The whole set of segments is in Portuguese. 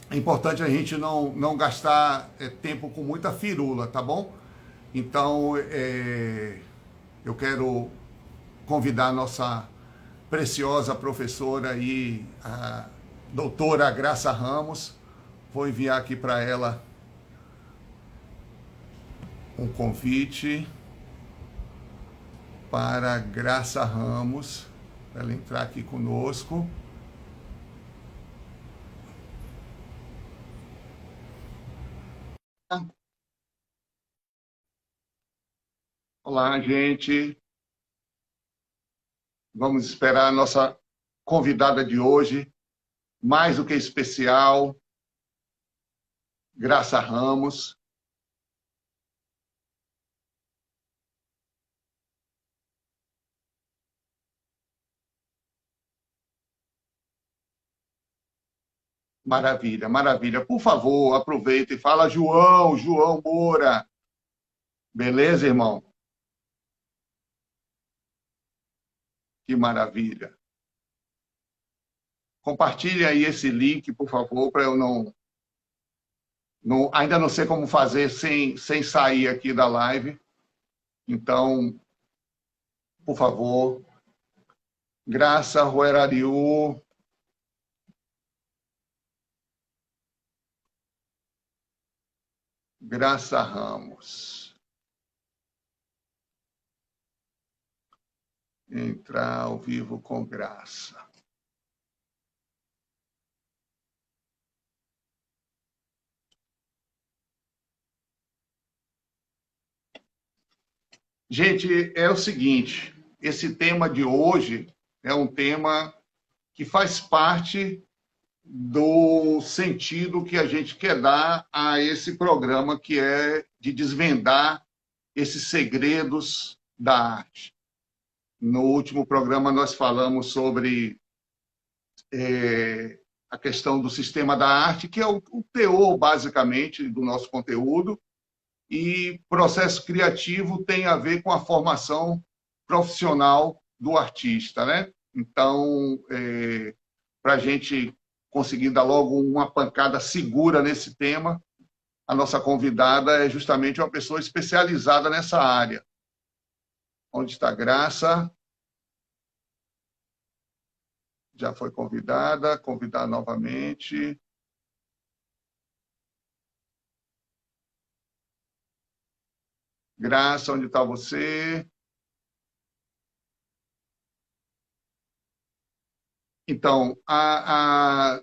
é importante a gente não gastar tempo com muita firula, tá bom? Então, eu quero convidar a nossa preciosa professora aí, a doutora Graça Ramos. Vou enviar aqui para ela um convite para Graça Ramos, para ela entrar aqui conosco. Olá, gente. Vamos esperar a nossa convidada de hoje, mais do que especial, Graça Ramos. Maravilha, maravilha. Por favor, aproveita e fala João Moura. Beleza, irmão? Que maravilha. Compartilhe aí esse link, por favor, para eu ainda não sei como fazer sem sair aqui da live. Então, por favor, Graça Ruerariu. Graça Ramos. Entrar ao vivo com Graça. Gente, é o seguinte, esse tema de hoje é um tema que faz parte do sentido que a gente quer dar a esse programa, que é de desvendar esses segredos da arte. No último programa, nós falamos sobre a questão do sistema da arte, que é o teor, basicamente, do nosso conteúdo, e processo criativo tem a ver com a formação profissional do artista, né? Então, para a gente conseguir dar logo uma pancada segura nesse tema, a nossa convidada é justamente uma pessoa especializada nessa área. Onde está a Graça? Já foi convidada, convidar novamente. Graça, onde está você? Então, a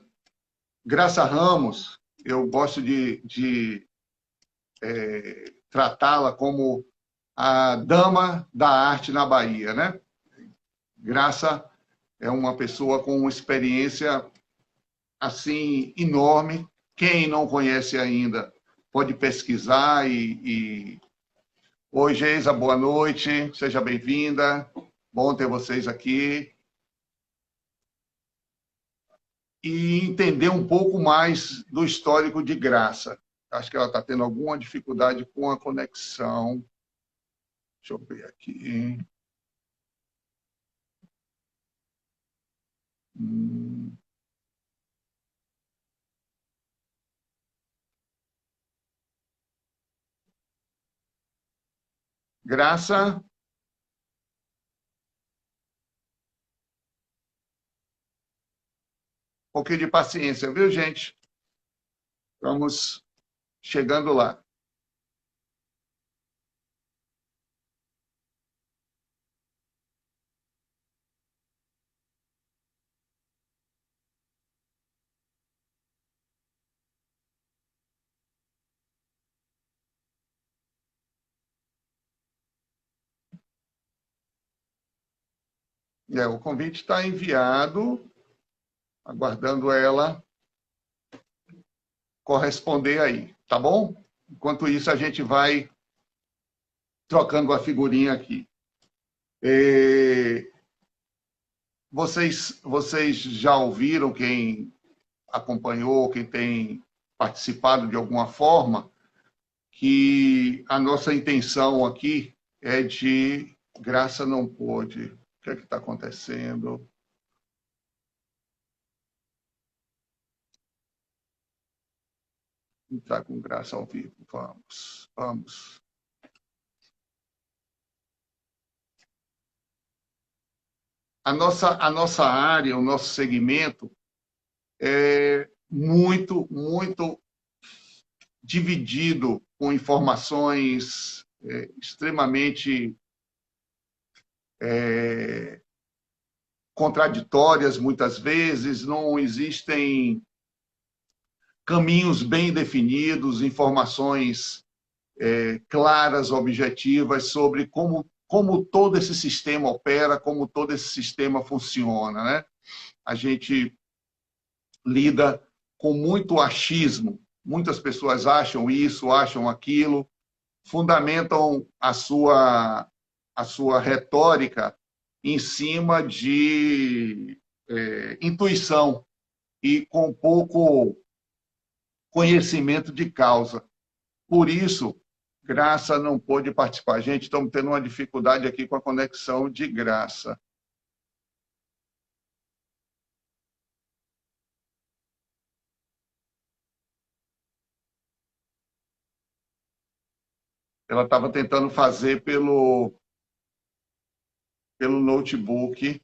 Graça Ramos, eu gosto de tratá-la como a dama da arte na Bahia, né? Graça é uma pessoa com uma experiência assim enorme. Quem não conhece ainda pode pesquisar e... Oi, Geisa, boa noite, seja bem-vinda. Bom ter vocês aqui. E entender um pouco mais do histórico de Graça. Acho que ela está tendo alguma dificuldade com a conexão. Deixa eu ver aqui. Hum. Graça, um pouquinho de paciência, viu, gente? Vamos chegando lá. O convite está enviado, aguardando ela corresponder aí, tá bom? Enquanto isso, a gente vai trocando a figurinha aqui. Vocês já ouviram, quem acompanhou, quem tem participado de alguma forma, que a nossa intenção aqui é de... Graça não pôde. O que é que está acontecendo? Entrar com Graça ao vivo. Vamos, vamos. A nossa área, o nosso segmento é muito dividido com informações extremamente contraditórias, muitas vezes, não existem caminhos bem definidos, informações claras, objetivas sobre como todo esse sistema opera, como todo esse sistema funciona, né? A gente lida com muito achismo. Muitas pessoas acham isso, acham aquilo, fundamentam a sua retórica em cima de intuição e com pouco conhecimento de causa. Por isso, Graça não pôde participar. Gente, estamos tendo uma dificuldade aqui com a conexão de Graça. Ela estava tentando fazer pelo notebook.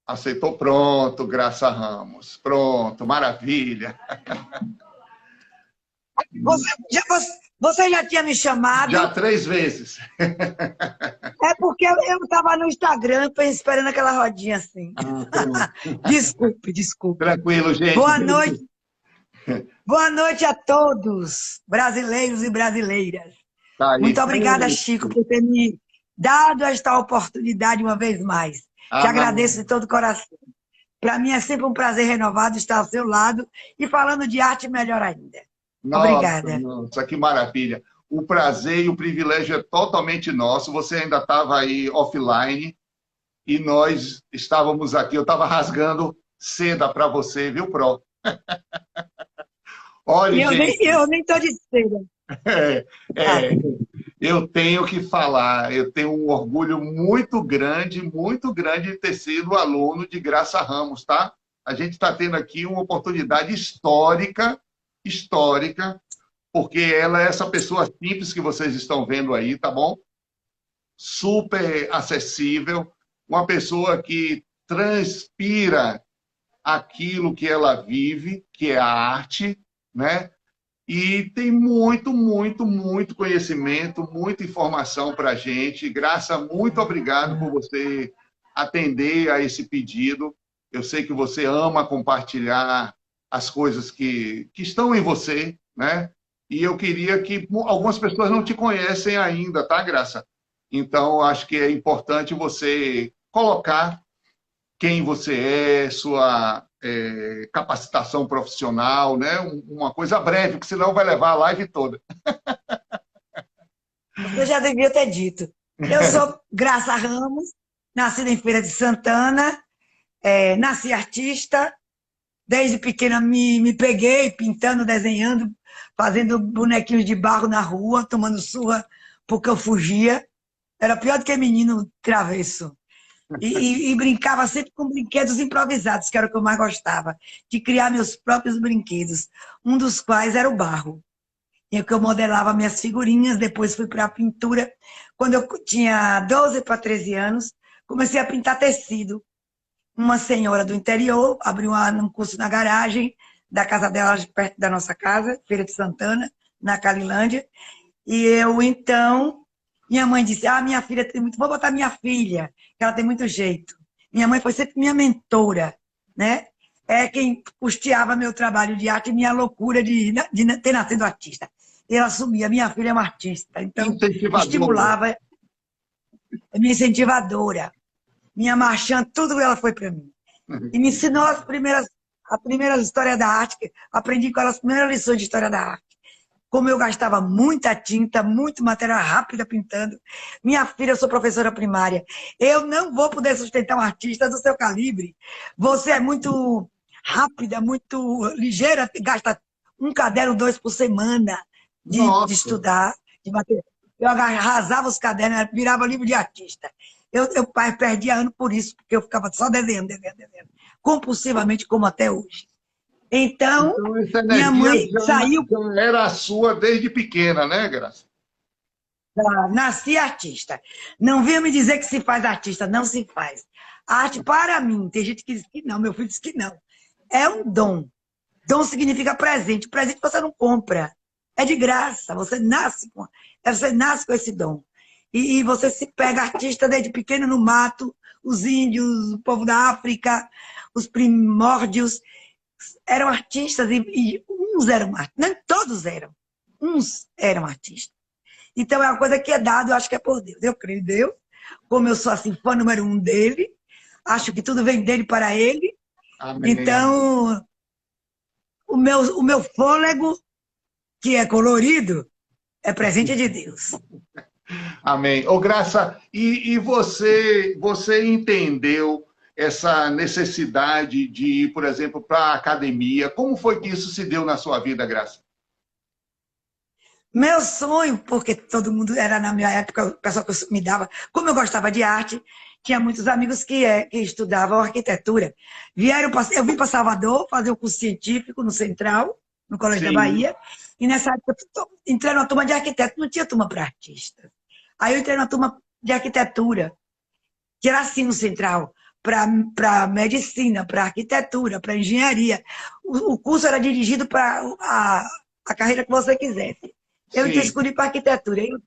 Aceitou, pronto, Graça Ramos. Pronto, maravilha. Você já tinha me chamado? Já 3 vezes. É porque eu estava no Instagram esperando aquela rodinha assim. Desculpe. Tranquilo, gente. Boa noite. Boa noite a todos, brasileiros e brasileiras. Tá aí. Muito obrigada, Chico, por ter me dado esta oportunidade uma vez mais. Te agradeço de todo o coração. Para mim é sempre um prazer renovado estar ao seu lado e falando de arte melhor ainda. Obrigada. Nossa, que maravilha. O prazer e o privilégio é totalmente nosso. Você ainda estava aí offline e nós estávamos aqui. Eu estava rasgando seda para você, viu, Pro? Olha, eu nem estou de seda. Eu tenho que falar, eu tenho um orgulho muito grande de ter sido aluno de Graça Ramos, tá? A gente está tendo aqui uma oportunidade histórica, porque ela é essa pessoa simples que vocês estão vendo aí, tá bom? Super acessível, uma pessoa que transpira aquilo que ela vive, que é a arte, né? E tem muito conhecimento, muita informação para a gente. Graça, muito obrigado por você atender a esse pedido. Eu sei que você ama compartilhar as coisas que estão em você, né? E eu queria que algumas pessoas não te conhecem ainda, tá, Graça? Então, acho que é importante você colocar quem você é, sua capacitação profissional, né? Uma coisa breve, que senão vai levar a live toda. Você já devia ter dito. Eu sou Graça Ramos, nascida em Feira de Santana, nasci artista, desde pequena me peguei pintando, desenhando, fazendo bonequinhos de barro na rua, tomando surra porque eu fugia. Era pior do que menino travesso. E brincava sempre com brinquedos improvisados, que era o que eu mais gostava, de criar meus próprios brinquedos, um dos quais era o barro. E que eu modelava minhas figurinhas, depois fui para a pintura. Quando eu tinha 12 para 13 anos, comecei a pintar tecido. Uma senhora do interior abriu um curso na garagem da casa dela, perto da nossa casa, Feira de Santana, na Calilândia. E eu, então, minha mãe disse, minha filha tem muito... Vou botar minha filha, que ela tem muito jeito. Minha mãe foi sempre minha mentora, né? É quem custeava meu trabalho de arte e minha loucura de ter nascido artista. E ela assumia, minha filha é uma artista. Então, estimulava, minha incentivadora, minha marchante, tudo ela foi para mim. E me ensinou as primeiras histórias da arte, aprendi com ela as primeiras lições de história da arte. Como eu gastava muita tinta, muito matéria rápida pintando. Minha filha, eu sou professora primária. Eu não vou poder sustentar um artista do seu calibre. Você é muito rápida, muito ligeira, gasta 1 caderno, 2 por semana de estudar, de bater. Eu arrasava os cadernos, virava livro de artista. Eu perdia ano por isso, porque eu ficava só desenhando. Compulsivamente, como até hoje. Então, Então, essa minha energia mãe saiu, já era a sua desde pequena, né, Graça? nasci artista. Não venha me dizer que se faz artista, não se faz. A arte, para mim, tem gente que diz que não, meu filho diz que não. É um dom. Dom significa presente. Presente você não compra. É de graça. Você nasce com esse dom. E você se pega artista desde pequeno no mato, os índios, o povo da África, os primórdios eram artistas e uns eram artistas. Nem todos eram. Uns eram artistas. Então é uma coisa que é dada, eu acho que é por Deus. Eu creio em Deus, como eu sou assim, fã número um dele, acho que tudo vem dele para ele. Amém, amém. Então, o meu fôlego, que é colorido, é presente de Deus. Amém. Ô, Graça, e você entendeu essa necessidade de ir, por exemplo, para a academia? Como foi que isso se deu na sua vida, Graça? Meu sonho, porque todo mundo era na minha época, o pessoal que me dava, como eu gostava de arte, tinha muitos amigos que estudavam arquitetura. Eu vim para Salvador fazer o curso científico no Central, no Colégio da Sim, Bahia, e nessa época eu entrei numa turma de arquiteto, não tinha turma para artista. Aí eu entrei numa turma de arquitetura, que era assim no Central, para medicina, para arquitetura, para engenharia. O curso era dirigido para a carreira que você quisesse. Eu sim. escolhi para arquitetura. Eu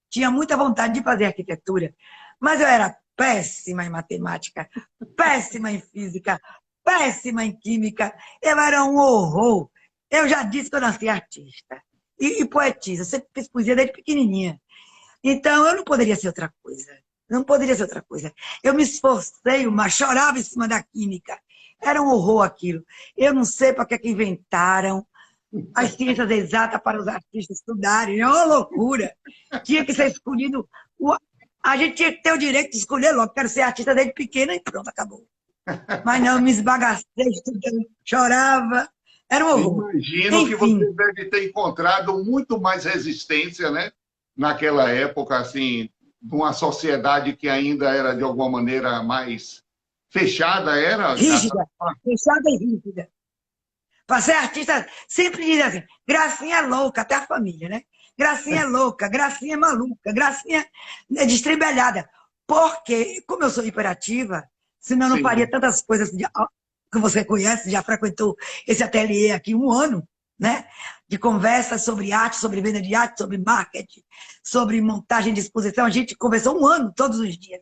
tinha muita vontade de fazer arquitetura, mas eu era péssima em matemática, péssima em física, péssima em química. Eu era um horror. Eu já disse que eu nasci artista e poetisa. Eu sempre fiz poesia desde pequenininha. Então, eu não poderia ser outra coisa. Não poderia ser outra coisa. Eu me esforcei, mas chorava em cima da química. Era um horror aquilo. Eu não sei para que inventaram as ciências exatas para os artistas estudarem. É uma loucura. Tinha que ser escolhido. A gente tinha que ter o direito de escolher logo. Quero ser artista desde pequena e pronto, acabou. Mas não, me esbagacei estudando, chorava. Era um horror. Imagino que Enfim, você deve ter encontrado muito mais resistência, né? Naquela época, assim, de uma sociedade que ainda era, de alguma maneira, mais fechada, era, Graça? rígida, fechada e rígida. Para ser artista, sempre diz assim, Gracinha é louca, até a família, né? Gracinha é louca, Gracinha é maluca, Gracinha é destrembelhada. Porque, como eu sou hiperativa, senão eu não faria Sim, tantas coisas que você conhece, já frequentou esse ateliê aqui 1 ano, né? De conversa sobre arte, sobre venda de arte, sobre marketing, sobre montagem de exposição. A gente conversou 1 ano, todos os dias.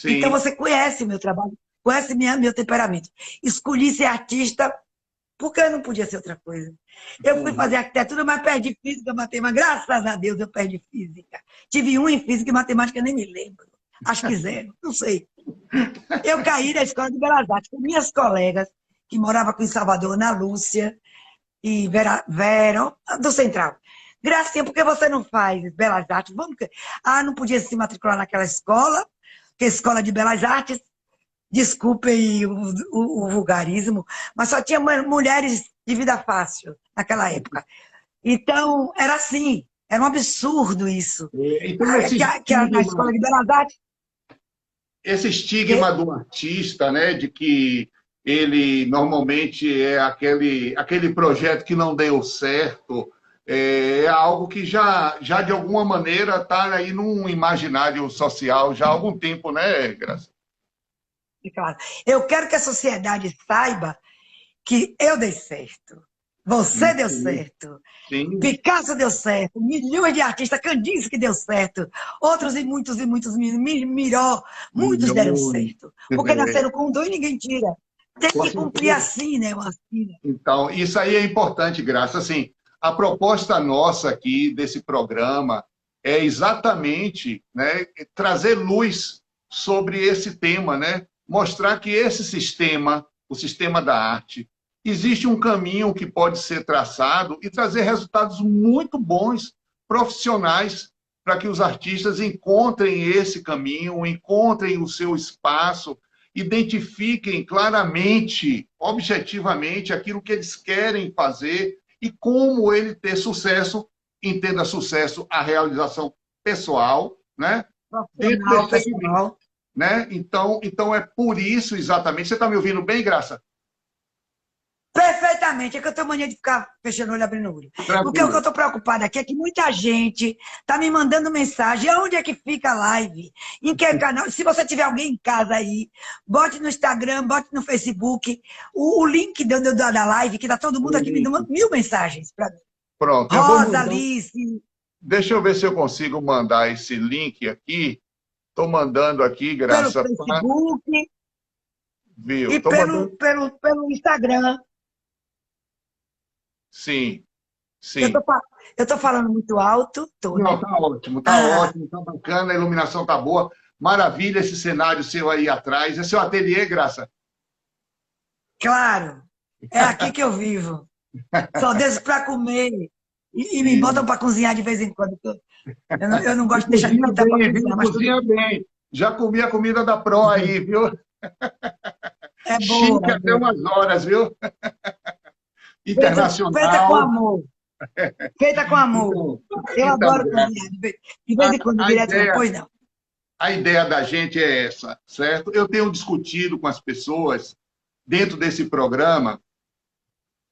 Então sim. você conhece o meu trabalho, conhece meu temperamento. Escolhi ser artista porque eu não podia ser outra coisa. Eu fui fazer arquitetura, mas perdi física, matemática. Graças a Deus eu perdi física. Tive um em física e matemática, nem me lembro. Acho que zero, não sei. Eu caí na Escola de Belas Artes com minhas colegas, que moravam aqui em Salvador, Ana Lúcia e Vera do Central. Gracinha, por que você não faz Belas Artes? Não podia se matricular naquela escola, que é Escola de Belas Artes, desculpem o vulgarismo, mas só tinha mulheres de vida fácil naquela época. Então, era assim, era um absurdo isso. Então, esse Que na Escola estigma, de Belas Artes, esse estigma do artista, né, de que ele normalmente é aquele projeto que não deu certo, é algo que já de alguma maneira está aí num imaginário social já há algum tempo, né, Graça? claro, eu quero que a sociedade saiba que eu dei certo, você deu Sim, certo, sim. Picasso deu certo, milhões de artistas, Kandinsky deu certo, outros e muitos, Miró, muitos deram Milhões. certo. Porque nasceram com um dom e ninguém tira. Tem Com que cumprir certeza. assim, né, uma sina. Então, isso aí é importante, Graça. Assim, a proposta nossa aqui desse programa é exatamente, né, trazer luz sobre esse tema, né? Mostrar que esse sistema, o sistema da arte, existe um caminho que pode ser traçado e trazer resultados muito bons, profissionais, para que os artistas encontrem esse caminho, encontrem o seu espaço, identifiquem claramente, objetivamente, aquilo que eles querem fazer e como ele ter sucesso, entenda sucesso a realização pessoal, né? Dentro Profissional, desse segmento, pessoal. né? Então é por isso exatamente. Você está me ouvindo bem, Graça? Perfeitamente. Rapidamente, é que eu tenho mania de ficar fechando o olho, abrindo o olho. Porque o que eu Tranquilo. estou preocupada aqui é que muita gente está me mandando mensagem. Aonde é que fica a live? Em que canal? Se você tiver alguém em casa aí, bote no Instagram, bote no Facebook o link da live, que está todo mundo O aqui me link. dando 1000 mensagens para mim. Pronto, eu vou Rosa, mandar. Alice, Deixa eu ver se eu consigo mandar esse link aqui. Estou mandando aqui, pelo Graça. Facebook Viu? e Estou mandando. pelo Instagram. Sim, Eu sim. estou falando muito alto, tô, Não, né? tá Ah, ótimo, tá bacana, a iluminação tá boa. Maravilha esse cenário seu aí atrás. É seu ateliê, Graça? claro, é aqui que eu vivo. Só desço para comer e me botam E para cozinhar de vez em quando. Eu não gosto de deixar de cozinha pintar para bem, cozinhar, viu? mas tudo Cozinha bem. Já comi a comida da Pro aí, viu? é boa, Chique é até boa. umas horas, viu? Feita com Internacional. amor, feita com amor. Então, Eu então, adoro Graça, cozinhar, de vez em quando, a direto não, ideia, pois não. a ideia da gente é essa, certo? Eu tenho discutido com as pessoas dentro desse programa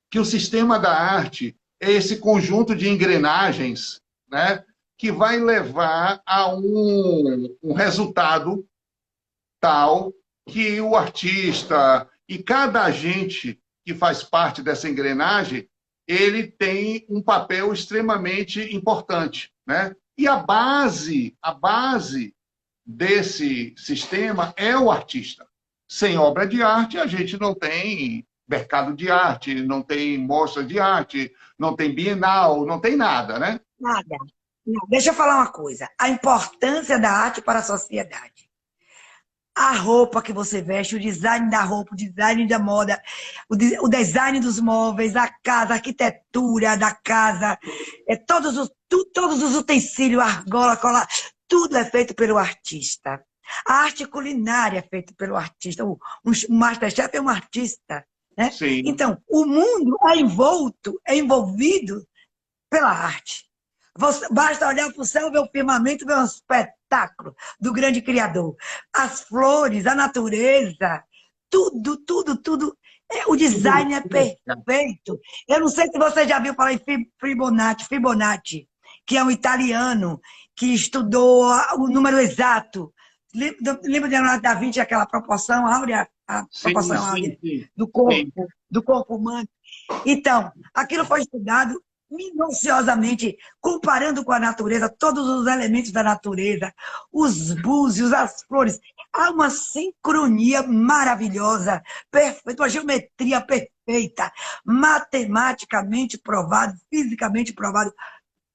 que o sistema da arte é esse conjunto de engrenagens, né, que vai levar a um resultado tal que o artista e cada agente que faz parte dessa engrenagem, ele tem um papel extremamente importante, né? E a base desse sistema é o artista. Sem obra de arte, a gente não tem mercado de arte, não tem mostra de arte, não tem bienal, não tem nada, né? Nada. Não, deixa eu falar uma coisa. A importância da arte para a sociedade. A roupa que você veste, o design da roupa, o design da moda, o design dos móveis, a casa, a arquitetura da casa, todos os utensílios, argola, colar, tudo é feito pelo artista. A arte culinária é feita pelo artista. O Masterchef é um artista. Né? Sim, Então, o mundo é envolvido pela arte. Basta olhar para o céu, ver o firmamento, ver um espetáculo do grande Criador. As flores, a natureza, tudo, tudo, tudo. O design é perfeito. Eu não sei se você já viu falar em Fibonacci, que é um italiano que estudou o número exato. Lembra de Leonardo da Vinci, aquela proporção áurea, a sim, proporção áurea sim, sim. Sim. do corpo humano? Então, aquilo foi estudado minuciosamente, comparando com a natureza, todos os elementos da natureza, os búzios, as flores. Há uma sincronia maravilhosa, perfeita, uma geometria perfeita, matematicamente provado, fisicamente provado,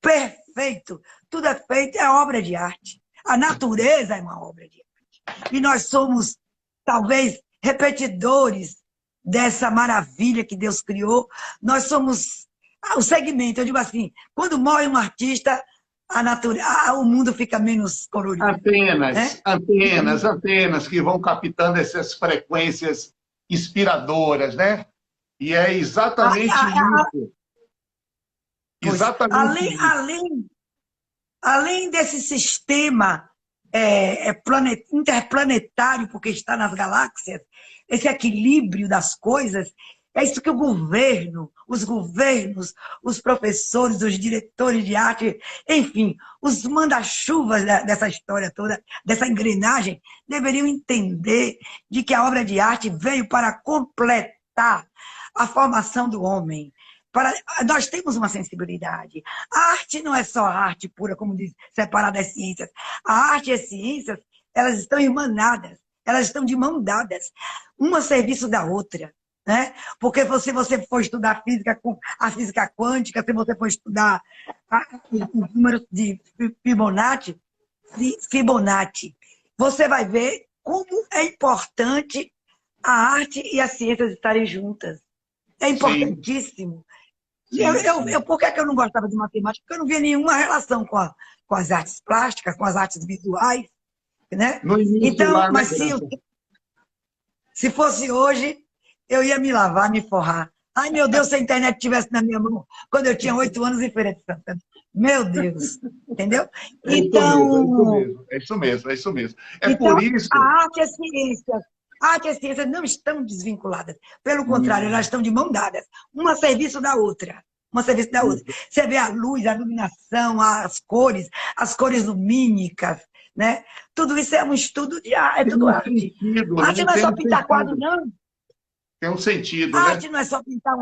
perfeito. Tudo é feito, é obra de arte. A natureza é uma obra de arte. E nós somos, talvez, repetidores dessa maravilha que Deus criou. Nós somos o segmento, eu digo assim, quando morre um artista, o mundo fica menos colorido. Antenas, Né? antenas, antenas que vão captando essas frequências inspiradoras, né? E é exatamente isso. Pois, Exatamente isso. além desse sistema interplanetário, porque está nas galáxias, esse equilíbrio das coisas, é isso que os governos, os professores, os diretores de arte, enfim, os manda-chuvas dessa história toda, dessa engrenagem, deveriam entender de que a obra de arte veio para completar a formação do homem. Nós temos uma sensibilidade. A arte não é só arte pura, como diz, separada das ciências. A arte e as ciências, elas estão irmanadas, elas estão de mão dadas, uma a serviço da outra. Né? Porque se você for estudar a física quântica, se você for estudar os números de Fibonacci, você vai ver como é importante a arte e as ciências estarem juntas. É Sim, importantíssimo. sim, sim. Por que eu não gostava de matemática? Porque eu não via nenhuma relação com as artes plásticas, com as artes visuais. Né? No início Então, lá, né, mas Graça? se fosse hoje, eu ia me lavar, me forrar. Ai, meu Deus, se a internet estivesse na minha mão quando eu tinha 8 anos em Feira de Santana. Meu Deus, entendeu? É isso mesmo, é isso Então, mesmo, é isso mesmo, é isso mesmo. É então por isso, a arte é ciência. Arte e ciência não estão desvinculadas. Pelo contrário, Hum, elas estão de mão dadas. Uma a serviço da outra. Uma a serviço da outra. Você vê a luz, a iluminação, as cores lumínicas, né? Tudo isso é um estudo de arte, é tem tudo um arte. sentido, Arte né? não é Tem só um pintar quadro, sentido. não. Tem um sentido, né? Arte não é só pintar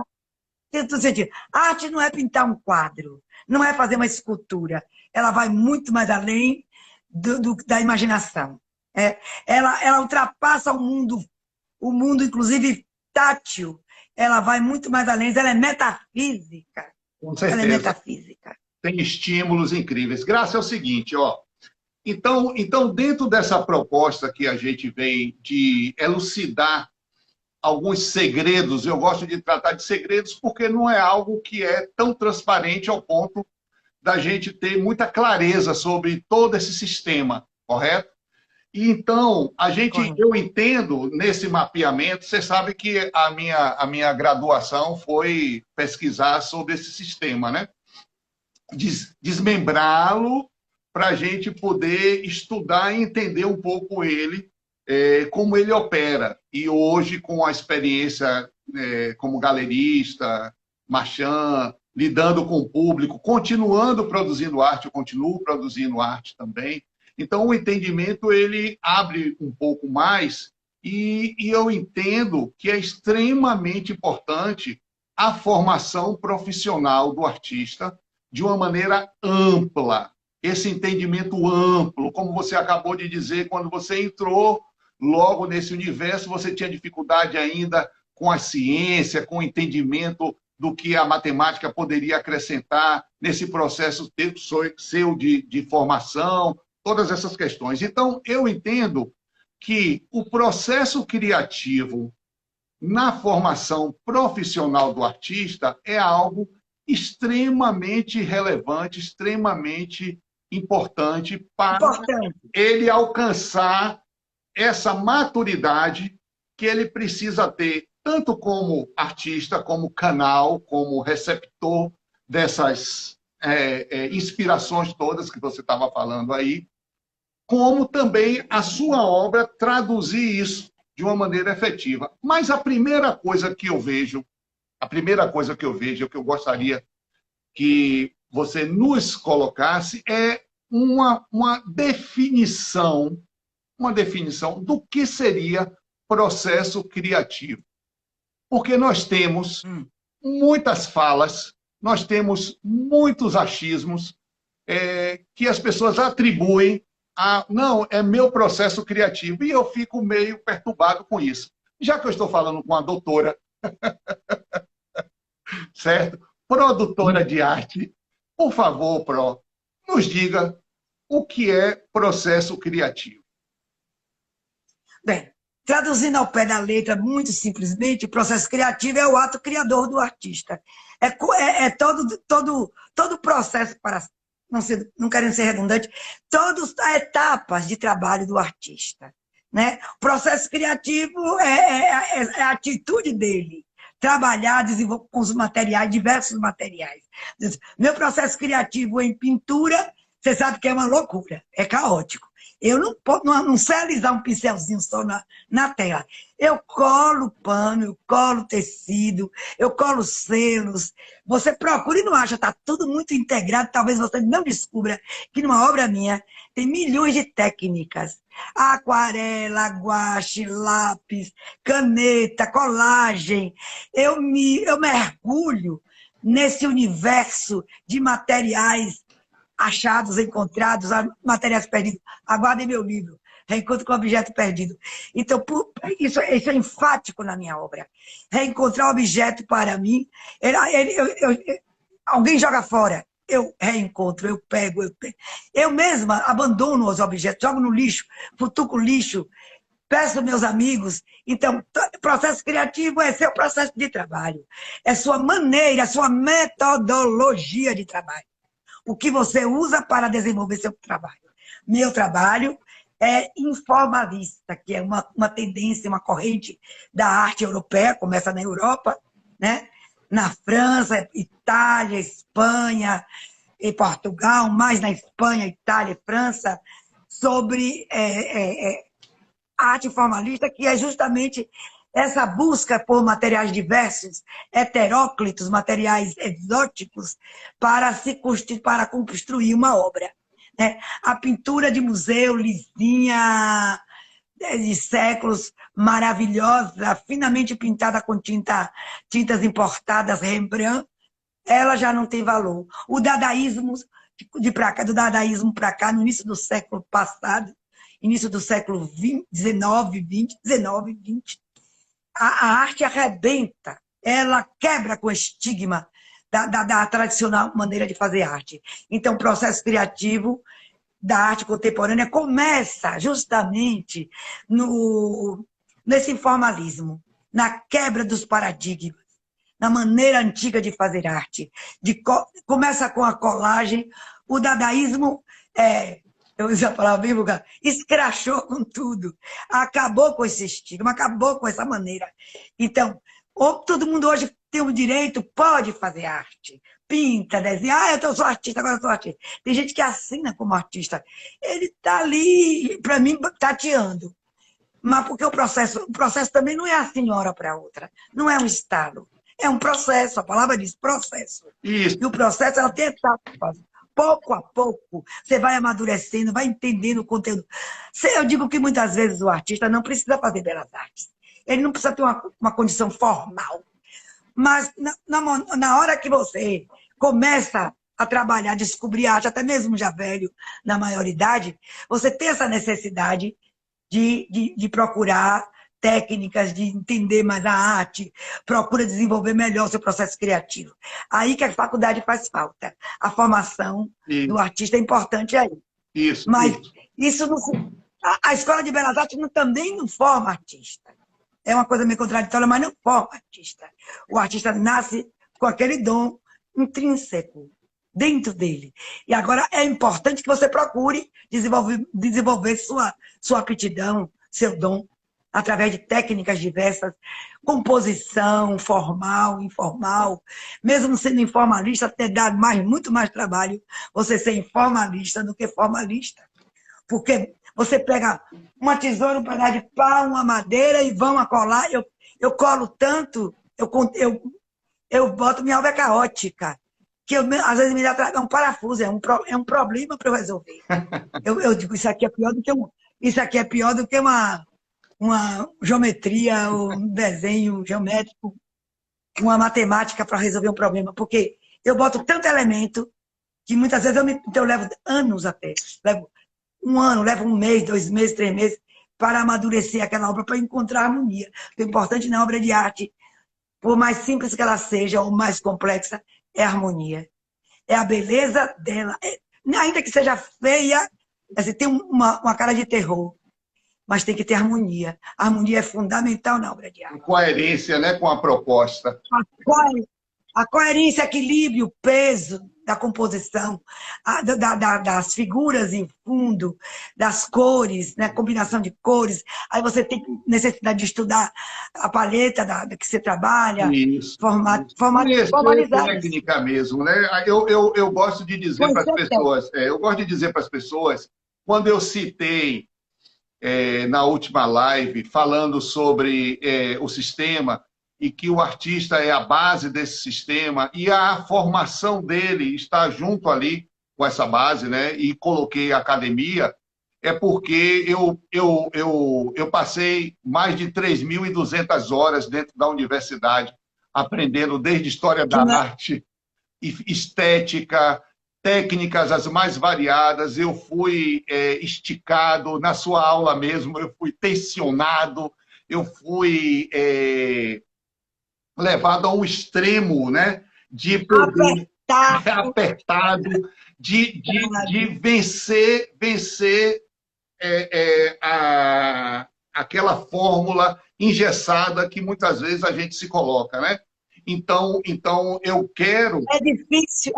tem todo sentido. Arte não é pintar um quadro, não é fazer uma escultura. Ela vai muito mais além da imaginação. É, ela ultrapassa o mundo, inclusive, tátil. Ela vai muito mais além, ela é metafísica. Com Ela é certeza. metafísica. Tem estímulos incríveis. Graça é o seguinte, ó. Então, dentro dessa proposta que a gente vem de elucidar alguns segredos, eu gosto de tratar de segredos porque não é algo que é tão transparente ao ponto da gente ter muita clareza sobre todo esse sistema, correto? E então, Correto. eu entendo nesse mapeamento, você sabe que a minha graduação foi pesquisar sobre esse sistema, né? Desmembrá-lo para a gente poder estudar e entender um pouco ele, como ele opera. E hoje, com a experiência como galerista, marchand, lidando com o público, continuando produzindo arte, eu continuo produzindo arte também. Então, o entendimento ele abre um pouco mais e eu entendo que é extremamente importante a formação profissional do artista de uma maneira ampla, esse entendimento amplo, como você acabou de dizer, quando você entrou logo nesse universo, você tinha dificuldade ainda com a ciência, com o entendimento do que a matemática poderia acrescentar nesse processo seu de formação, todas essas questões. Então, eu entendo que o processo criativo na formação profissional do artista é algo extremamente relevante, extremamente importante para Importante. ele alcançar essa maturidade que ele precisa ter, tanto como artista, como canal, como receptor dessas inspirações todas que você estava falando aí, como também a sua obra traduzir isso de uma maneira efetiva. Mas a primeira coisa que eu vejo, que eu gostaria que você nos colocasse é uma definição do que seria processo criativo. Porque nós temos muitas falas, nós temos muitos achismos que as pessoas atribuem a, não, é meu processo criativo, e eu fico meio perturbado com isso. Já que eu estou falando com a doutora, certo? Produtora de arte, por favor, Pro, nos diga o que é processo criativo. Bem, traduzindo ao pé da letra, muito simplesmente, o processo criativo é o ato criador do artista. É todo o processo, para não querendo ser redundante, todas as etapas de trabalho do artista. Né? O processo criativo é a atitude dele. Trabalhar, desenvolver com os materiais, diversos materiais. Meu processo criativo em pintura, você sabe que é uma loucura, é caótico. Eu não sei alisar um pincelzinho só na tela. Eu colo pano, eu colo tecido, eu colo selos. Você procura e não acha, está tudo muito integrado. Talvez você não descubra que numa obra minha tem milhões de técnicas. Aquarela, guache, lápis, caneta, colagem. Eu mergulho nesse universo de materiais achados, encontrados, materiais perdidos. Aguardem meu livro, Reencontro com o Objeto Perdido. Então, isso é enfático na minha obra. Reencontrar o objeto para mim, alguém joga fora, eu reencontro, eu pego. Eu mesma abandono os objetos, jogo no lixo, futuco lixo, peço meus amigos. Então, processo criativo é seu processo de trabalho, é sua maneira, sua metodologia de trabalho. O que você usa para desenvolver seu trabalho. Meu trabalho é informalista, que é uma tendência, uma corrente da arte europeia, começa na Europa, né? Na França, Itália, Espanha e Portugal, mais na Espanha, Itália e França, sobre a arte formalista, que é justamente essa busca por materiais diversos, heteróclitos, materiais exóticos, para construir uma obra, né? A pintura de museu, lisinha, de séculos, maravilhosa, finamente pintada com tintas importadas, Rembrandt, ela já não tem valor. O dadaísmo, do dadaísmo para cá, no início do século passado, início do século XIX, XX, a arte arrebenta, ela quebra com o estigma da tradicional maneira de fazer arte. Então, o processo criativo da arte contemporânea começa justamente nesse informalismo, na quebra dos paradigmas, na maneira antiga de fazer arte. Começa com a colagem, o dadaísmo, eu uso a palavra bem vulgar, escrachou com tudo, acabou com esse estigma, acabou com essa maneira. Então, todo mundo hoje tem o direito, pode fazer arte, pinta, desenha, eu sou artista, agora eu sou artista. Tem gente que assina como artista, ele está ali, para mim, tateando. Mas porque o processo também não é assim de uma hora para outra, não é um estalo. É um processo, a palavra diz processo. Isso. E o processo ela tem etapas. Pouco a pouco, você vai amadurecendo, vai entendendo o conteúdo. Eu digo que muitas vezes o artista não precisa fazer belas artes. Ele não precisa ter uma condição formal. Mas na hora que você começa a trabalhar, descobrir arte, até mesmo já velho, na maioridade, você tem essa necessidade de procurar técnicas, de entender mais a arte, procura desenvolver melhor o seu processo criativo. Aí que a faculdade faz falta. A formação do artista é importante aí. Isso. Mas isso não, a Escola de Belas Artes também não forma artista. É uma coisa meio contraditória, mas não forma artista. O artista nasce com aquele dom intrínseco dentro dele. E agora é importante que você procure desenvolver sua aptidão, seu dom, através de técnicas diversas, composição formal, informal. Mesmo sendo informalista, até dá muito mais trabalho você ser informalista do que formalista. Porque você pega uma tesoura, um pedaço de pau, uma madeira e vão a colar. Eu colo tanto, eu boto minha obra caótica, que às vezes me dá um parafuso, é um problema para eu resolver. Eu digo, isso aqui é pior do que uma geometria, um desenho geométrico, uma matemática para resolver um problema, porque eu boto tanto elemento que muitas vezes eu levo anos até, levo um ano, levo um mês, 2 meses, 3 meses, para amadurecer aquela obra, para encontrar harmonia. O importante na obra de arte, por mais simples que ela seja, ou mais complexa, é a harmonia. É a beleza dela. Ainda que seja feia, assim, tem uma cara de terror, mas tem que ter harmonia. A harmonia é fundamental na obra de arte. Coerência, né, com a proposta. A coerência, equilíbrio, peso da composição, das figuras em fundo, das cores, né, combinação de cores. Aí você tem necessidade de estudar a paleta que você trabalha, formalizar técnica mesmo, né? Eu gosto de dizer para as pessoas, quando eu citei na última live, falando sobre o sistema, e que o artista é a base desse sistema, e a formação dele está junto ali com essa base, né? E coloquei a academia, é porque eu passei mais de 3.200 horas dentro da universidade, aprendendo desde história da arte, estética, técnicas as mais variadas. Eu fui esticado na sua aula mesmo, eu fui tensionado, eu fui levado a um extremo, né, de poder apertado, de vencer aquela fórmula engessada que muitas vezes a gente se coloca, né? Então eu quero... É difícil,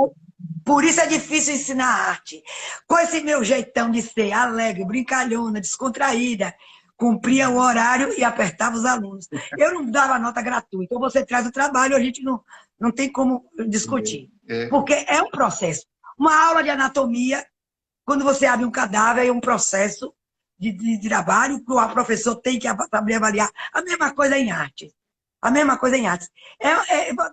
por isso é difícil ensinar arte. Com esse meu jeitão de ser alegre, brincalhona, descontraída, cumpria o horário e apertava os alunos. Eu não dava nota gratuita. Ou você traz o trabalho, a gente não tem como discutir. Porque é um processo. Uma aula de anatomia, quando você abre um cadáver, é um processo de trabalho que o professor tem que saber avaliar. A mesma coisa em arte. A mesma coisa em artes. É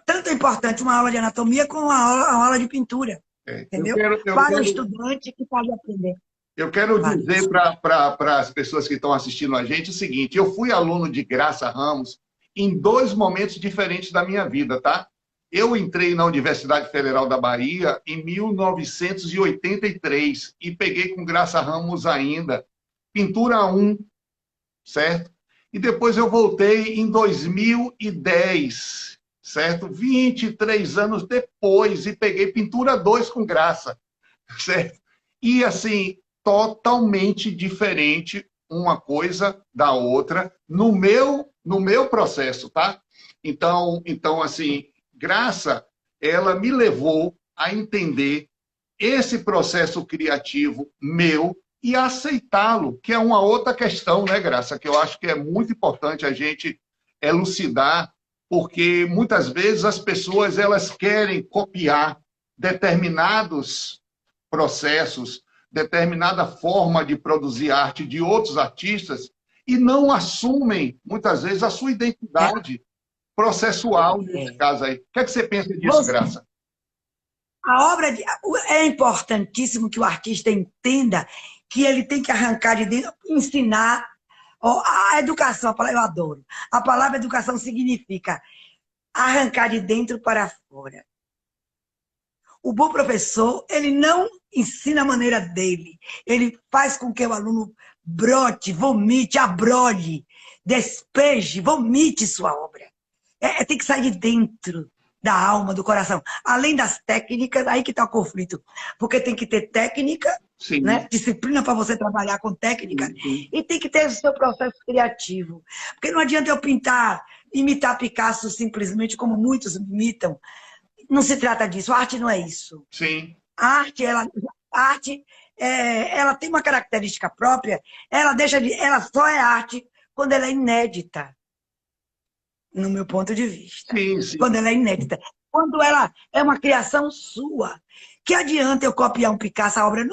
tanto importante uma aula de anatomia como uma aula de pintura. Entendeu? Para o estudante que está ali aprendendo. Eu quero dizer para as pessoas que estão assistindo a gente o seguinte: eu fui aluno de Graça Ramos em 2 momentos diferentes da minha vida, tá? Eu entrei na Universidade Federal da Bahia em 1983 e peguei com Graça Ramos ainda Pintura 1, certo? E depois eu voltei em 2010, certo? 23 anos depois, e peguei Pintura 2 com Graça, certo? E, assim, totalmente diferente uma coisa da outra no meu processo, tá? Então, assim, Graça, ela me levou a entender esse processo criativo meu e aceitá-lo, que é uma outra questão, né, Graça? Que eu acho que é muito importante a gente elucidar, porque muitas vezes as pessoas elas querem copiar determinados processos, determinada forma de produzir arte de outros artistas e não assumem, muitas vezes, a sua identidade processual nesse caso aí. O que é que você pensa disso, Graça? A obra é importantíssimo que o artista entenda que ele tem que arrancar de dentro, ensinar a educação. A palavra eu adoro. A palavra educação significa arrancar de dentro para fora. O bom professor, ele não ensina a maneira dele. Ele faz com que o aluno brote, vomite, abrolhe, despeje, vomite sua obra. Tem que sair de dentro da alma, do coração. Além das técnicas, aí que está o conflito. Porque tem que ter técnica, né? Disciplina para você trabalhar com técnica, e tem que ter o seu processo criativo. Porque não adianta eu imitar Picasso simplesmente como muitos imitam. Não se trata disso. A arte não é isso. Sim. A arte, ela tem uma característica própria. Ela só é arte quando ela é inédita. No meu ponto de vista. Sim. Quando ela é inédita. Quando ela é uma criação sua. Que adianta eu copiar um Picasso? A obra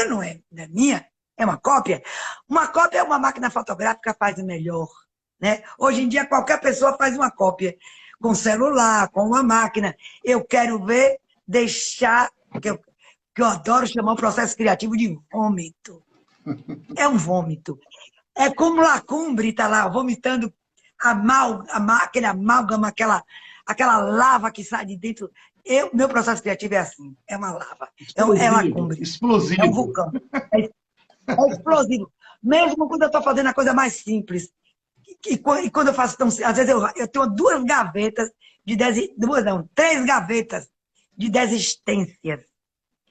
não é minha, é uma cópia. Uma cópia é uma máquina fotográfica faz o melhor. Né? Hoje em dia, qualquer pessoa faz uma cópia. Com celular, com uma máquina. Eu quero ver, deixar... Que eu adoro chamar o processo criativo de vômito. É um vômito. É como Lacumbre está lá, vomitando aquele amálgama, aquela lava que sai de dentro. Meu processo criativo é assim, é uma lava. É Lacumbre. Explosivo. É um vulcão. É explosivo. Mesmo quando eu estou fazendo a coisa mais simples. E quando eu faço tão... Às vezes eu tenho 3 gavetas de desistências.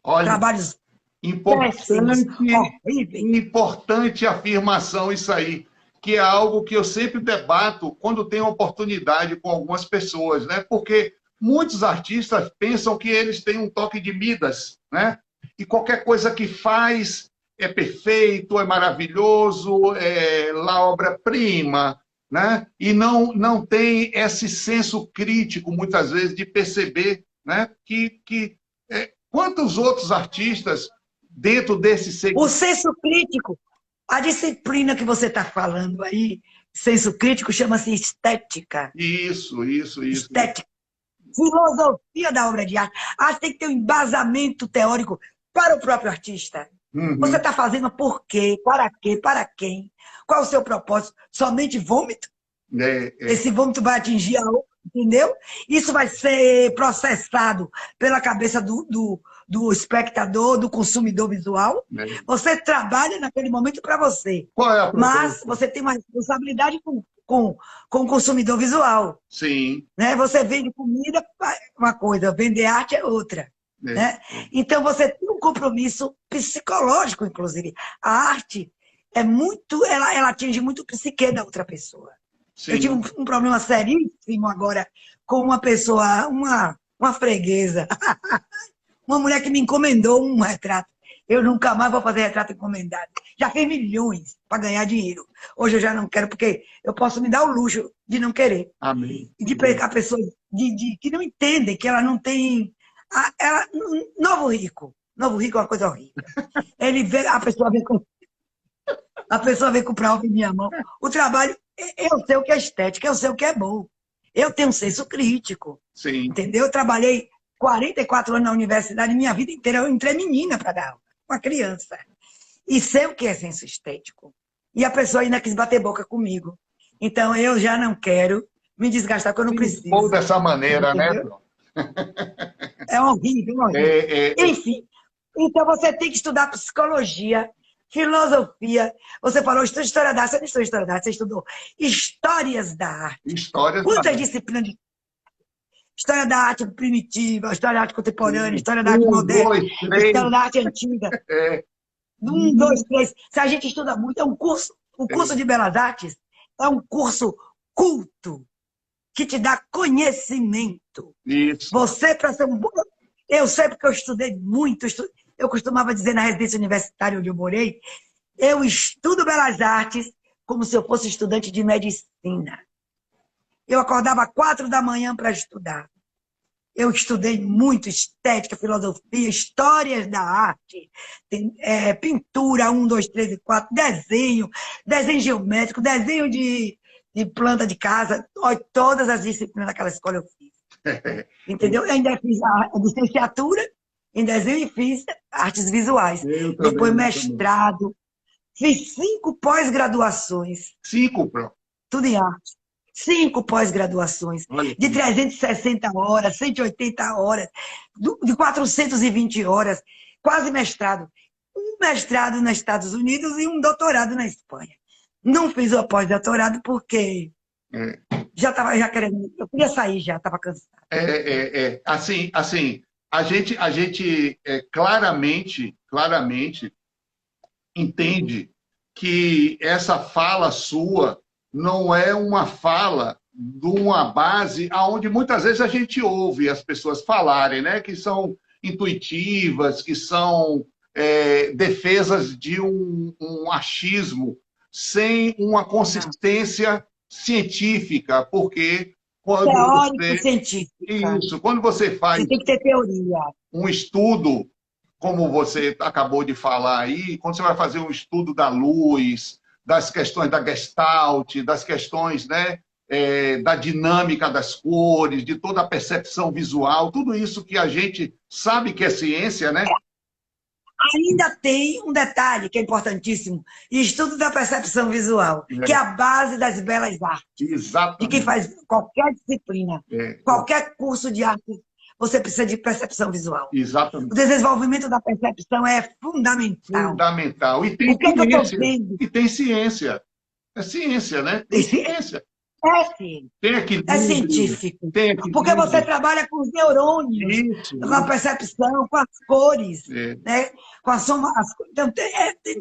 Olha, trabalhos importante afirmação isso aí, que é algo que eu sempre debato quando tenho oportunidade com algumas pessoas, né? Porque muitos artistas pensam que eles têm um toque de Midas, né? E qualquer coisa que faz é perfeito, é maravilhoso, é la obra-prima, né? E não tem esse senso crítico, muitas vezes, de perceber, né? Quantos outros artistas, dentro desse segmento... O senso crítico, a disciplina que você está falando aí, senso crítico, chama-se estética. Isso. Estética. Filosofia da obra de arte. A arte tem que ter um embasamento teórico para o próprio artista. Uhum. Você está fazendo por quê? Para quê? Para quem? Qual o seu propósito? Somente vômito? Esse vômito vai atingir a outra, entendeu? Isso vai ser processado pela cabeça do espectador, do consumidor visual. Você trabalha naquele momento para você. Qual é a mas você tem uma responsabilidade com o consumidor visual. Sim. Né? Você vende comida, uma coisa, vender arte é outra. Né? Então, você tem um compromisso psicológico, inclusive. A arte ela atinge muito o psique da outra pessoa. Sim. Eu tive um problema seríssimo agora com uma pessoa, uma freguesa, uma mulher que me encomendou um retrato. Eu nunca mais vou fazer retrato encomendado. Já fiz milhões para ganhar dinheiro. Hoje eu já não quero, porque eu posso me dar o luxo de não querer. Amém. De pegar pessoas que não entendem, que ela não tem... Novo rico é uma coisa horrível. A pessoa vem com... A pessoa vem comprar algo em minha mão. O trabalho, eu sei o que é estética, eu sei o que é bom. Eu tenho um senso crítico, Sim. entendeu? Eu trabalhei 44 anos na universidade, minha vida inteira eu entrei menina para dar aula, uma criança. E sei o que é senso estético. E a pessoa ainda quis bater boca comigo. Então eu já não quero me desgastar quando eu não Ou preciso. dessa maneira, né, Entendeu? Bruno? É horrível, horrível. É. Enfim, então você tem que estudar psicologia, filosofia. Você falou, estuda história da arte, você não estudou história da arte, você estudou histórias da arte. Histórias da Quantas disciplinas de história da arte primitiva, história da arte contemporânea, arte. história da arte Um, moderna, dois, três. história da arte antiga? É, Um, dois, três. Se a gente estuda muito, é um curso. O curso é, de Belas Artes é um curso culto, que te dá conhecimento. isso. Você, para ser um bom. Eu sei porque eu estudei muito. Eu costumava dizer na residência universitária onde eu morei, eu estudo Belas Artes como se eu fosse estudante de medicina. Eu acordava 4 da manhã para estudar. Eu estudei muito estética, filosofia, histórias da arte, pintura, 1, 2, 3 e 4, desenho, desenho geométrico, desenho de planta de casa, todas as disciplinas daquela escola eu fiz. Entendeu? Eu ainda fiz a licenciatura em desenho e fiz artes visuais. Eu Depois também, eu também. mestrado, fiz 5 pós-graduações, Cinco, Bruno. tudo em arte. 5 pós-graduações, Olha, de 360 horas, 180 horas, de 420 horas, quase mestrado. Um mestrado nos Estados Unidos e um doutorado na Espanha. Não fiz o pós-doutorado porque é, já estava já querendo, eu queria sair já, estava cansada. assim, a gente claramente entende que essa fala sua não é uma fala de uma base aonde muitas vezes a gente ouve as pessoas falarem, né, que são intuitivas, que são defesas de um achismo sem uma Não. consistência científica, porque Teórico científica. quando você faz Você tem que ter teoria. um estudo, como você acabou de falar aí, quando você vai fazer um estudo da luz, das questões da Gestalt, das questões, né, da dinâmica das cores, de toda a percepção visual, tudo isso que a gente sabe que é ciência, né? Ainda tem um detalhe que é importantíssimo: estudo da percepção visual, que é É, a base das belas artes. De quem exatamente. faz qualquer disciplina, É, qualquer curso de arte, você precisa de percepção visual. O exatamente. desenvolvimento da percepção é fundamental. Fundamental. E tem O que é que eu estou ciência. vendo? E tem ciência. É ciência, né? Tem ciência. É, sim, Tem é equilíbrio. científico. Tem Porque você equilíbrio. trabalha com os neurônios, Isso, com a percepção, com as cores, é. né? Com a soma. Então, tem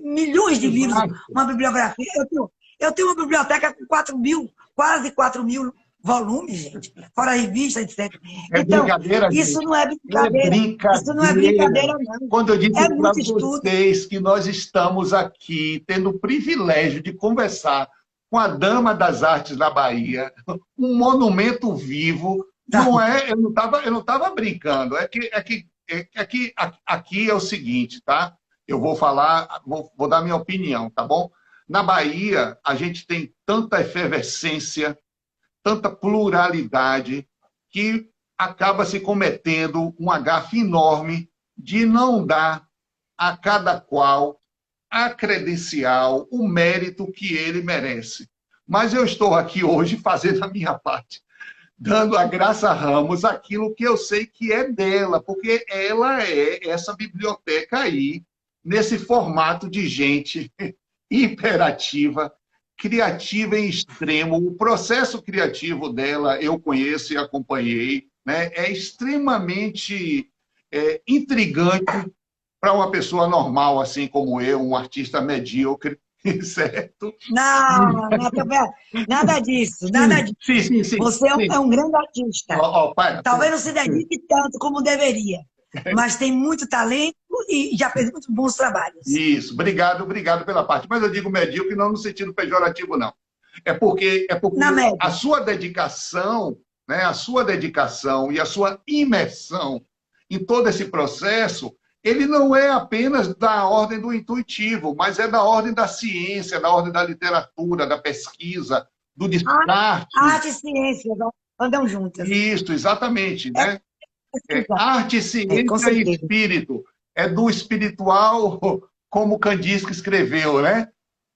milhões de livros, Exato. uma bibliografia. Eu tenho uma biblioteca com 4.000, quase 4.000 volumes, gente, fora revista, etc. É Então, brincadeira, isso gente. não é É brincadeira. Isso não é brincadeira. brincadeira, não. Quando eu disse É para muito estudo. vocês que nós estamos aqui tendo o privilégio de conversar com a Dama das Artes da Bahia, um monumento vivo, Tá? não é? Eu não tava brincando. É que aqui é o seguinte, tá? Eu vou falar, vou dar minha opinião, tá bom? Na Bahia, a gente tem tanta efervescência, tanta pluralidade, que acaba se cometendo uma gafe enorme de não dar a cada qual a credencial, o mérito que ele merece. Mas eu estou aqui hoje fazendo a minha parte, dando a Graça Ramos aquilo que eu sei que é dela, porque ela é essa biblioteca aí, nesse formato de gente hiperativa, criativa em extremo. O processo criativo dela eu conheço e acompanhei, né? É extremamente intrigante para uma pessoa normal, assim como eu, um artista medíocre, certo? Não, não, nada disso, nada Sim, disso. sim, sim, sim. Você é um, Sim. é um grande artista. Para. Talvez não se dedique tanto como deveria, mas tem muito talento e já fez muitos bons trabalhos. Isso, obrigado pela parte. Mas eu digo medíocre não no sentido pejorativo, não. É porque Na a média. sua dedicação, né, a sua dedicação e a sua imersão em todo esse processo ele não é apenas da ordem do intuitivo, mas é da ordem da ciência, da ordem da literatura, da pesquisa, do descarte. Arte e ciência andam juntas. Isso, exatamente, É né? pesquisa. Arte, Com ciência e certeza. espírito. É do espiritual, como Kandinsky escreveu, né?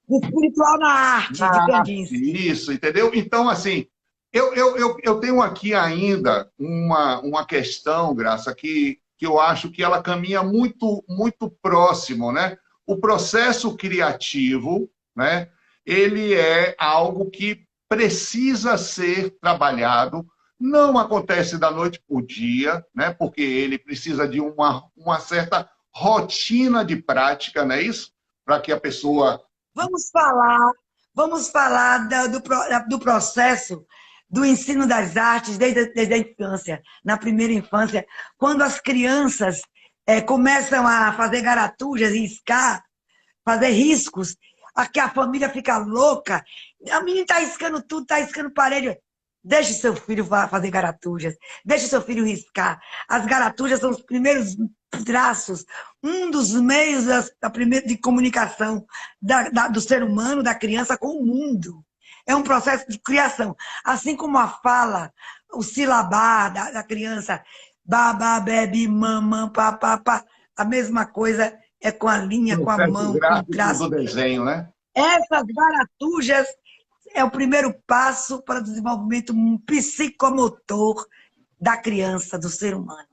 Do espiritual na arte, de Na Kandinsky. Isso, entendeu? Então, assim, eu tenho aqui ainda uma questão, Graça, que eu acho que ela caminha muito, muito próximo, né? O processo criativo, né? Ele é algo que precisa ser trabalhado, não acontece da noite para o dia, né? Porque ele precisa de uma certa rotina de prática, não é isso? Para que a pessoa... Vamos falar, vamos falar do processo do ensino das artes desde a infância, na primeira infância, quando as crianças começam a fazer garatujas, riscar, fazer riscos, aqui a família fica louca. A menina está riscando tudo, está riscando parede. Deixe seu filho fazer garatujas, deixe seu filho riscar. As garatujas são os primeiros traços, um dos meios de comunicação do ser humano, da criança com o mundo. É um processo de criação. Assim como a fala, o silabar da criança, babá, bebe, mamã, papá, a mesma coisa é com a linha, com a processo mão, com o gráfico traço. do desenho, né? Essas garatujas é o primeiro passo para o desenvolvimento psicomotor da criança, do ser humano.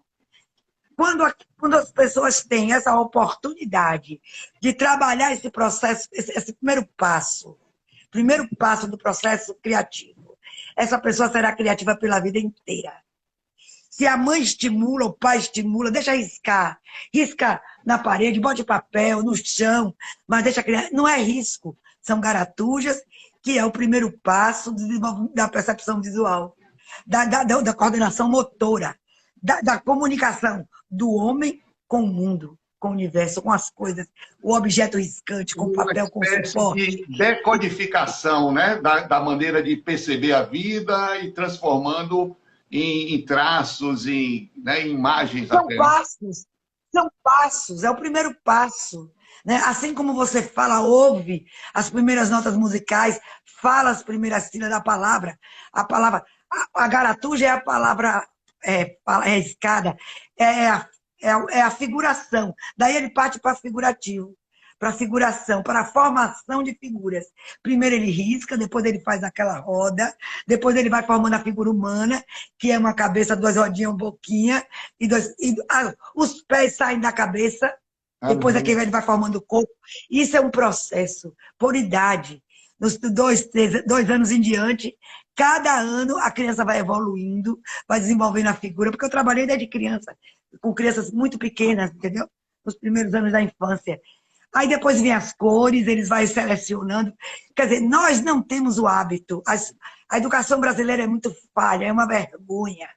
Quando as pessoas têm essa oportunidade de trabalhar esse processo, esse primeiro passo do processo criativo, essa pessoa será criativa pela vida inteira. Se a mãe estimula, o pai estimula, deixa riscar. Risca na parede, bote papel, no chão, mas deixa criar. Não é risco, são garatujas, que é o primeiro passo da percepção visual, da coordenação motora, da comunicação do homem com o mundo, com o universo, com as coisas, o objeto riscante, com o papel, com o suporte. De decodificação, né? Da maneira de perceber a vida e transformando em traços, em imagens. São passos, é o primeiro passo. Né? Assim como você fala, ouve as primeiras notas musicais, fala as primeiras sílabas da palavra, a garatuja é a palavra escada, é a figuração. Daí ele parte para figurativo, para a figuração, para a formação de figuras. Primeiro ele risca, depois ele faz aquela roda, depois ele vai formando a figura humana, que é uma cabeça, duas rodinhas, boquinha, os pés saem da cabeça, depois aqui ele vai formando o corpo. Isso é um processo, por idade. Nos 2 anos em diante, cada ano a criança vai evoluindo, vai desenvolvendo a figura, porque eu trabalhei desde criança, com crianças muito pequenas, entendeu? Nos primeiros anos da infância. Aí depois vem as cores, eles vão selecionando. Quer dizer, nós não temos o hábito. A educação brasileira é muito falha, é uma vergonha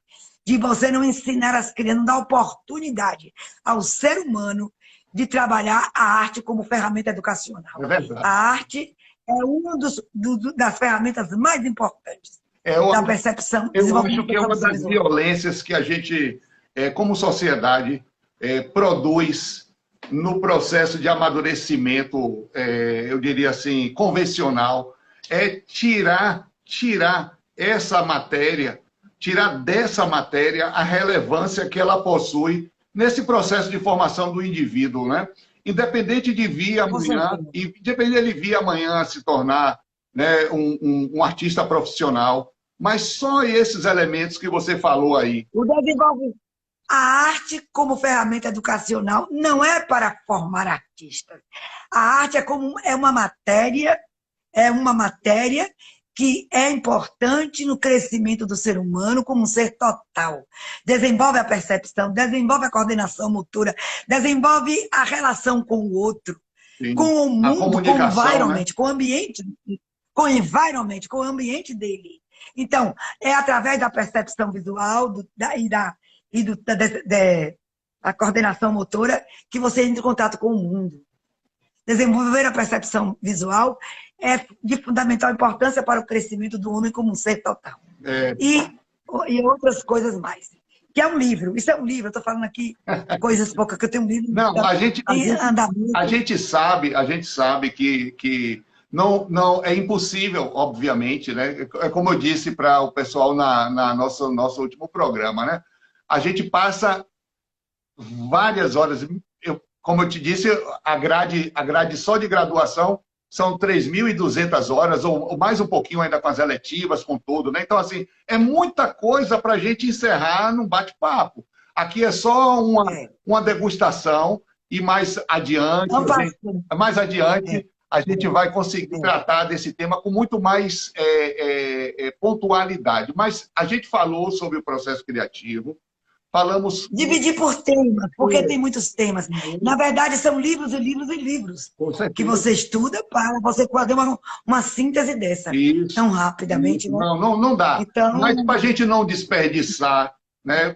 de você não ensinar as crianças, não dar oportunidade ao ser humano de trabalhar a arte como ferramenta educacional. É verdade. A arte é uma das ferramentas mais importantes da percepção. Eu acho que é uma das violências que a gente, como sociedade, produz no processo de amadurecimento, eu diria assim, convencional, é tirar essa matéria, tirar dessa matéria a relevância que ela possui nesse processo de formação do indivíduo, né? Independente de vir amanhã se tornar, né, um artista profissional, mas só esses elementos que você falou aí. A arte como ferramenta educacional não é para formar artistas. A arte é uma matéria que é importante no crescimento do ser humano como um ser total. Desenvolve a percepção, desenvolve a coordenação motora, desenvolve a relação com o outro, sim, com o mundo, com o environment, né? Com o ambiente, com o ambiente dele. Então, é através da percepção visual a coordenação motora que você entra em contato com o mundo. Desenvolver a percepção visual é de fundamental importância para o crescimento do homem como um ser total. E outras coisas mais. que é um livro. Isso é um livro, eu estou falando aqui coisas poucas, que eu tenho um livro Não, em andamento. a gente sabe que não é impossível, obviamente, né? É como eu disse para o pessoal na nosso último programa, né? A gente passa várias horas. Como eu te disse, a grade só de graduação são 3.200 horas, ou mais um pouquinho ainda com as eletivas, com tudo, né? Então, assim, é muita coisa para a gente encerrar num bate-papo. Aqui é só uma degustação e mais adiante a gente vai conseguir tratar desse tema com muito mais pontualidade. Mas a gente falou sobre o processo criativo, falamos... Dividir por temas, porque tem muitos temas. Na verdade, são livros e livros e livros que você estuda para você fazer uma síntese dessa. Isso. Tão rapidamente. Né? Não dá. Então... Mas para a gente não desperdiçar, né,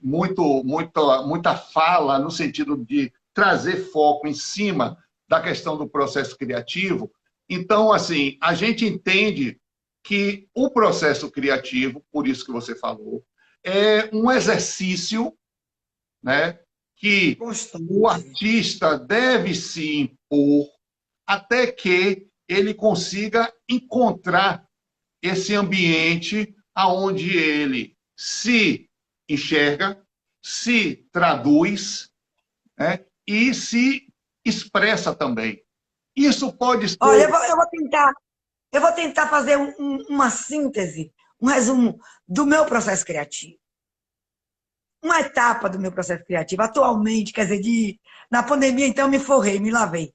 muita fala no sentido de trazer foco em cima da questão do processo criativo, então, assim, a gente entende que o processo criativo, por isso que você falou, é um exercício, né, que o artista deve se impor até que ele consiga encontrar esse ambiente aonde ele se enxerga, se traduz, né, e se expressa também. Isso pode ser... Olha, eu vou tentar fazer uma síntese, um resumo do meu processo criativo. Uma etapa do meu processo criativo. Atualmente, quer dizer, na pandemia, então, eu me forrei, me lavei.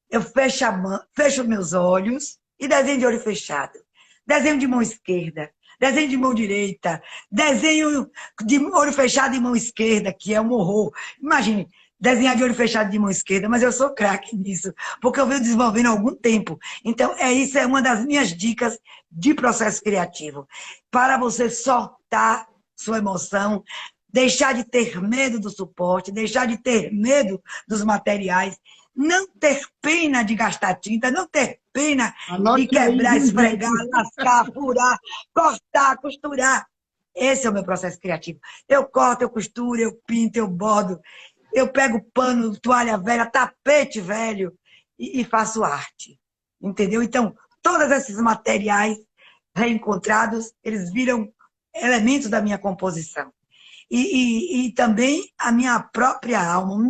Eu fecho meus olhos e desenho de olho fechado. Desenho de mão esquerda, desenho de mão direita, desenho de olho fechado e mão esquerda, que é um horror. Imagine, desenhar de olho fechado de mão esquerda, mas eu sou craque nisso, porque eu venho desenvolvendo há algum tempo. Então, isso é uma das minhas dicas de processo criativo. Para você soltar sua emoção, deixar de ter medo do suporte, deixar de ter medo dos materiais, não ter pena de gastar tinta, não ter pena de quebrar, esfregar, lascar, furar, cortar, costurar. Esse é o meu processo criativo. Eu corto, eu costuro, eu pinto, eu bordo, eu pego pano, toalha velha, tapete velho e faço arte. Entendeu? Então, todos esses materiais reencontrados, eles viram elementos da minha composição. E também a minha própria alma, os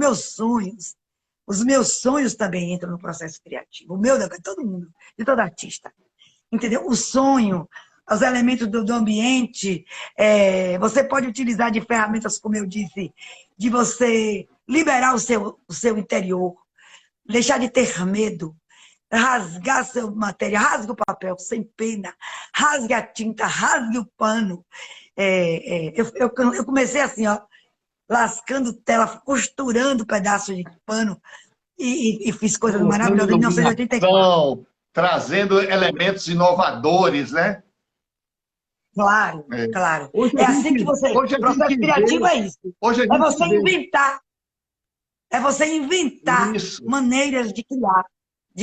meus sonhos também entram no processo criativo. O meu, de todo mundo, de todo artista. Entendeu? O sonho, os elementos do ambiente, você pode utilizar de ferramentas, como eu disse, de você liberar o seu interior, deixar de ter medo, rasgar seu material, rasgue o papel sem pena, rasgue a tinta, rasgue o pano. Eu comecei assim, ó, lascando tela, costurando pedaços de pano e fiz coisas maravilhosas em 1984. Trazendo elementos inovadores, né? Claro, claro. É assim que você... O processo criativo é isso. É você inventar. É você inventar maneiras de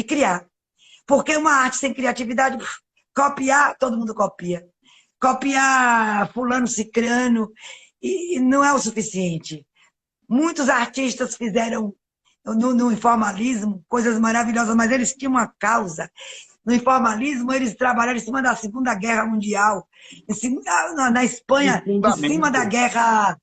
criar. Porque uma arte sem criatividade, copiar, todo mundo copia. Copiar fulano, cicrano, e não é o suficiente. Muitos artistas fizeram no informalismo coisas maravilhosas, mas eles tinham uma causa. No informalismo, eles trabalharam em cima da Segunda Guerra Mundial, na Espanha, em cima da guerra,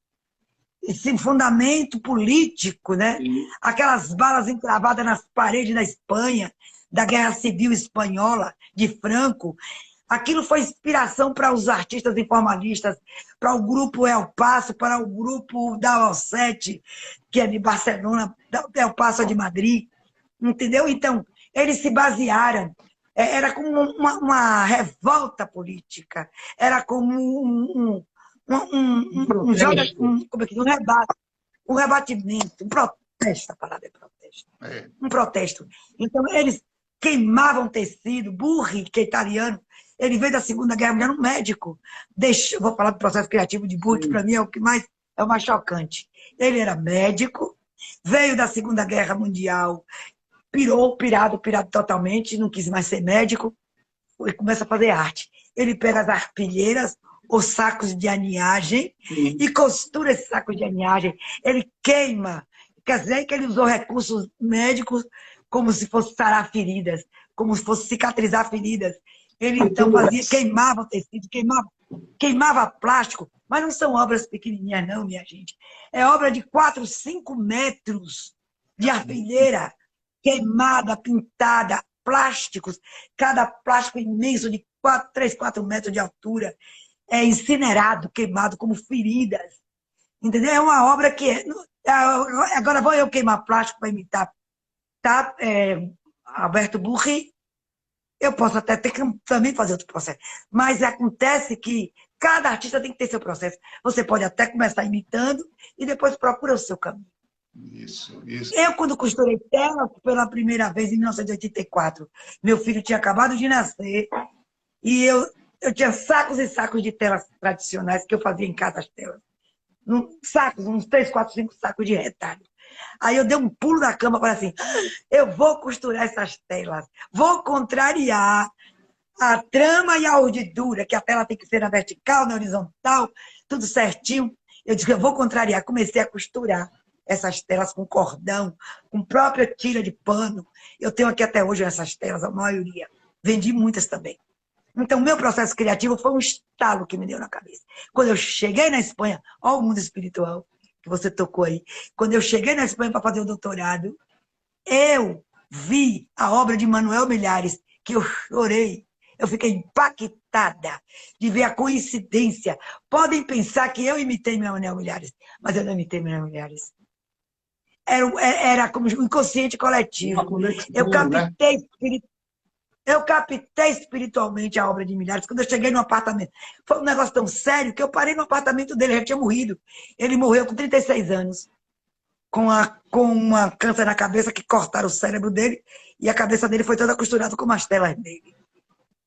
esse fundamento político, né? Aquelas balas encravadas nas paredes da Espanha, da Guerra Civil Espanhola, de Franco. Aquilo foi inspiração para os artistas informalistas, para o grupo El Paso, para o grupo da O7, que é de Barcelona, da El Paso de Madrid, entendeu? Então, eles se basearam, era como uma revolta política, era como um rebatimento, um protesto, a palavra é protesto. Um protesto. Então, eles queimavam tecido, Burri, que é italiano, ele veio da Segunda Guerra Mundial, um médico. Vou falar do processo criativo de Burri, que para mim é o mais chocante. Ele era médico, veio da Segunda Guerra Mundial, pirado totalmente, não quis mais ser médico, e começa a fazer arte. Ele pega as arpilheiras, os sacos de aninhagem Sim. e costura esses sacos de aninhagem. Ele queima. Quer dizer que ele usou recursos médicos como se fosse sarar feridas, como se fosse cicatrizar feridas. Ele então fazia, queimava o tecido, queimava plástico, mas não são obras pequenininhas, não, minha gente. É obra de 4, 5 metros de arpilheira, queimada, pintada, plásticos, cada plástico imenso de 3, 4 metros de altura, é incinerado, queimado como feridas. Entendeu? É uma obra que agora vou eu queimar plástico para imitar, tá? Alberto Burri. Eu posso até ter que também fazer outro processo. Mas acontece que cada artista tem que ter seu processo. Você pode até começar imitando e depois procura o seu caminho. Isso. Eu, quando costurei tela pela primeira vez, em 1984, meu filho tinha acabado de nascer e eu tinha sacos e sacos de telas tradicionais que eu fazia em casa, as telas. Sacos, uns 3, 4, 5 sacos de retalho. Aí eu dei um pulo da cama e falei assim, eu vou costurar essas telas, vou contrariar a trama e a urdidura, que a tela tem que ser na vertical, na horizontal, tudo certinho. Eu disse, eu vou contrariar. Comecei a costurar essas telas com cordão, com própria tira de pano. Eu tenho aqui até hoje essas telas, a maioria. Vendi muitas também. Então, meu processo criativo foi um estalo que me deu na cabeça. Quando eu cheguei na Espanha, olha o mundo espiritual que você tocou aí. Quando eu cheguei na Espanha para fazer o doutorado, eu vi a obra de Manuel Milhares, que eu chorei. Eu fiquei impactada de ver a coincidência. Podem pensar que eu imitei Manuel Milhares, mas eu não imitei Manuel Milhares. Era como um inconsciente coletivo. Eu captei espiritualmente a obra de Milhares. Quando eu cheguei no apartamento, foi um negócio tão sério que eu parei no apartamento dele, ele já tinha morrido. Ele morreu com 36 anos, com uma câncer na cabeça que cortaram o cérebro dele e a cabeça dele foi toda costurada com as telas dele.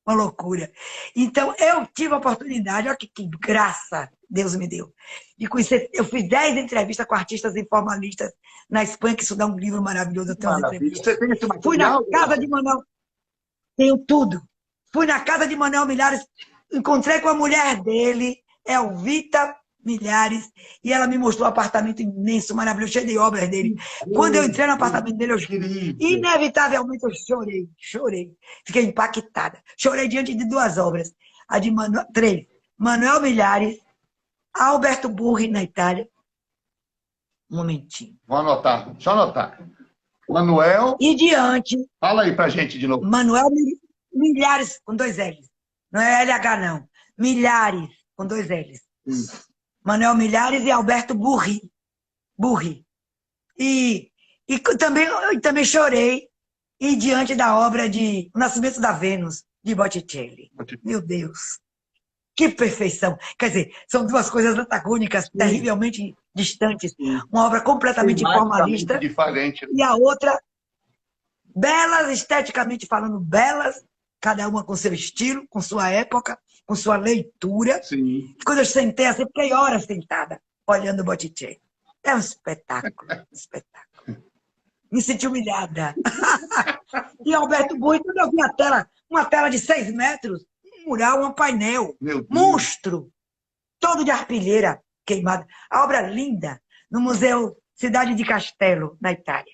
Uma loucura. Então, eu tive a oportunidade, olha que graça Deus me deu, de conhecer. Eu fiz 10 entrevistas com artistas informalistas na Espanha, que isso dá um livro maravilhoso. Eu tenho umas entrevistas. Você tem esse material? Fui na casa de Manuel. Tenho tudo. Fui na casa de Manuel Milhares, encontrei com a mulher dele, Elvita Milhares, e ela me mostrou um apartamento imenso, maravilhoso, cheio de obras dele. Quando eu entrei no apartamento dele, inevitavelmente eu chorei. Fiquei impactada. Chorei diante de 2 obras. A de 3. Manuel Milhares, Alberto Burri, na Itália. Um momentinho. Vou anotar. Deixa eu anotar. Manuel. E diante. Fala aí pra gente de novo. Manuel Milhares, com 2 L's. Não é LH, não. Milhares, com 2 L's. Manuel Milhares e Alberto Burri. E também chorei e diante da obra de O Nascimento da Vênus, de Botticelli. Meu Deus! Que perfeição! Quer dizer, são 2 coisas antagônicas, terrivelmente distantes. Uma obra completamente informalista. Diferente. E a outra, belas, esteticamente falando, belas, cada uma com seu estilo, com sua época, com sua leitura. Sim. Quando eu sentei assim, fiquei horas sentada, olhando o Botticelli. É um espetáculo, Me senti humilhada. E Alberto Burri, quando eu vi uma tela de 6 metros, um mural, um painel, monstro, todo de arpilheira queimada. A obra linda, no Museu Cidade de Castello, na Itália.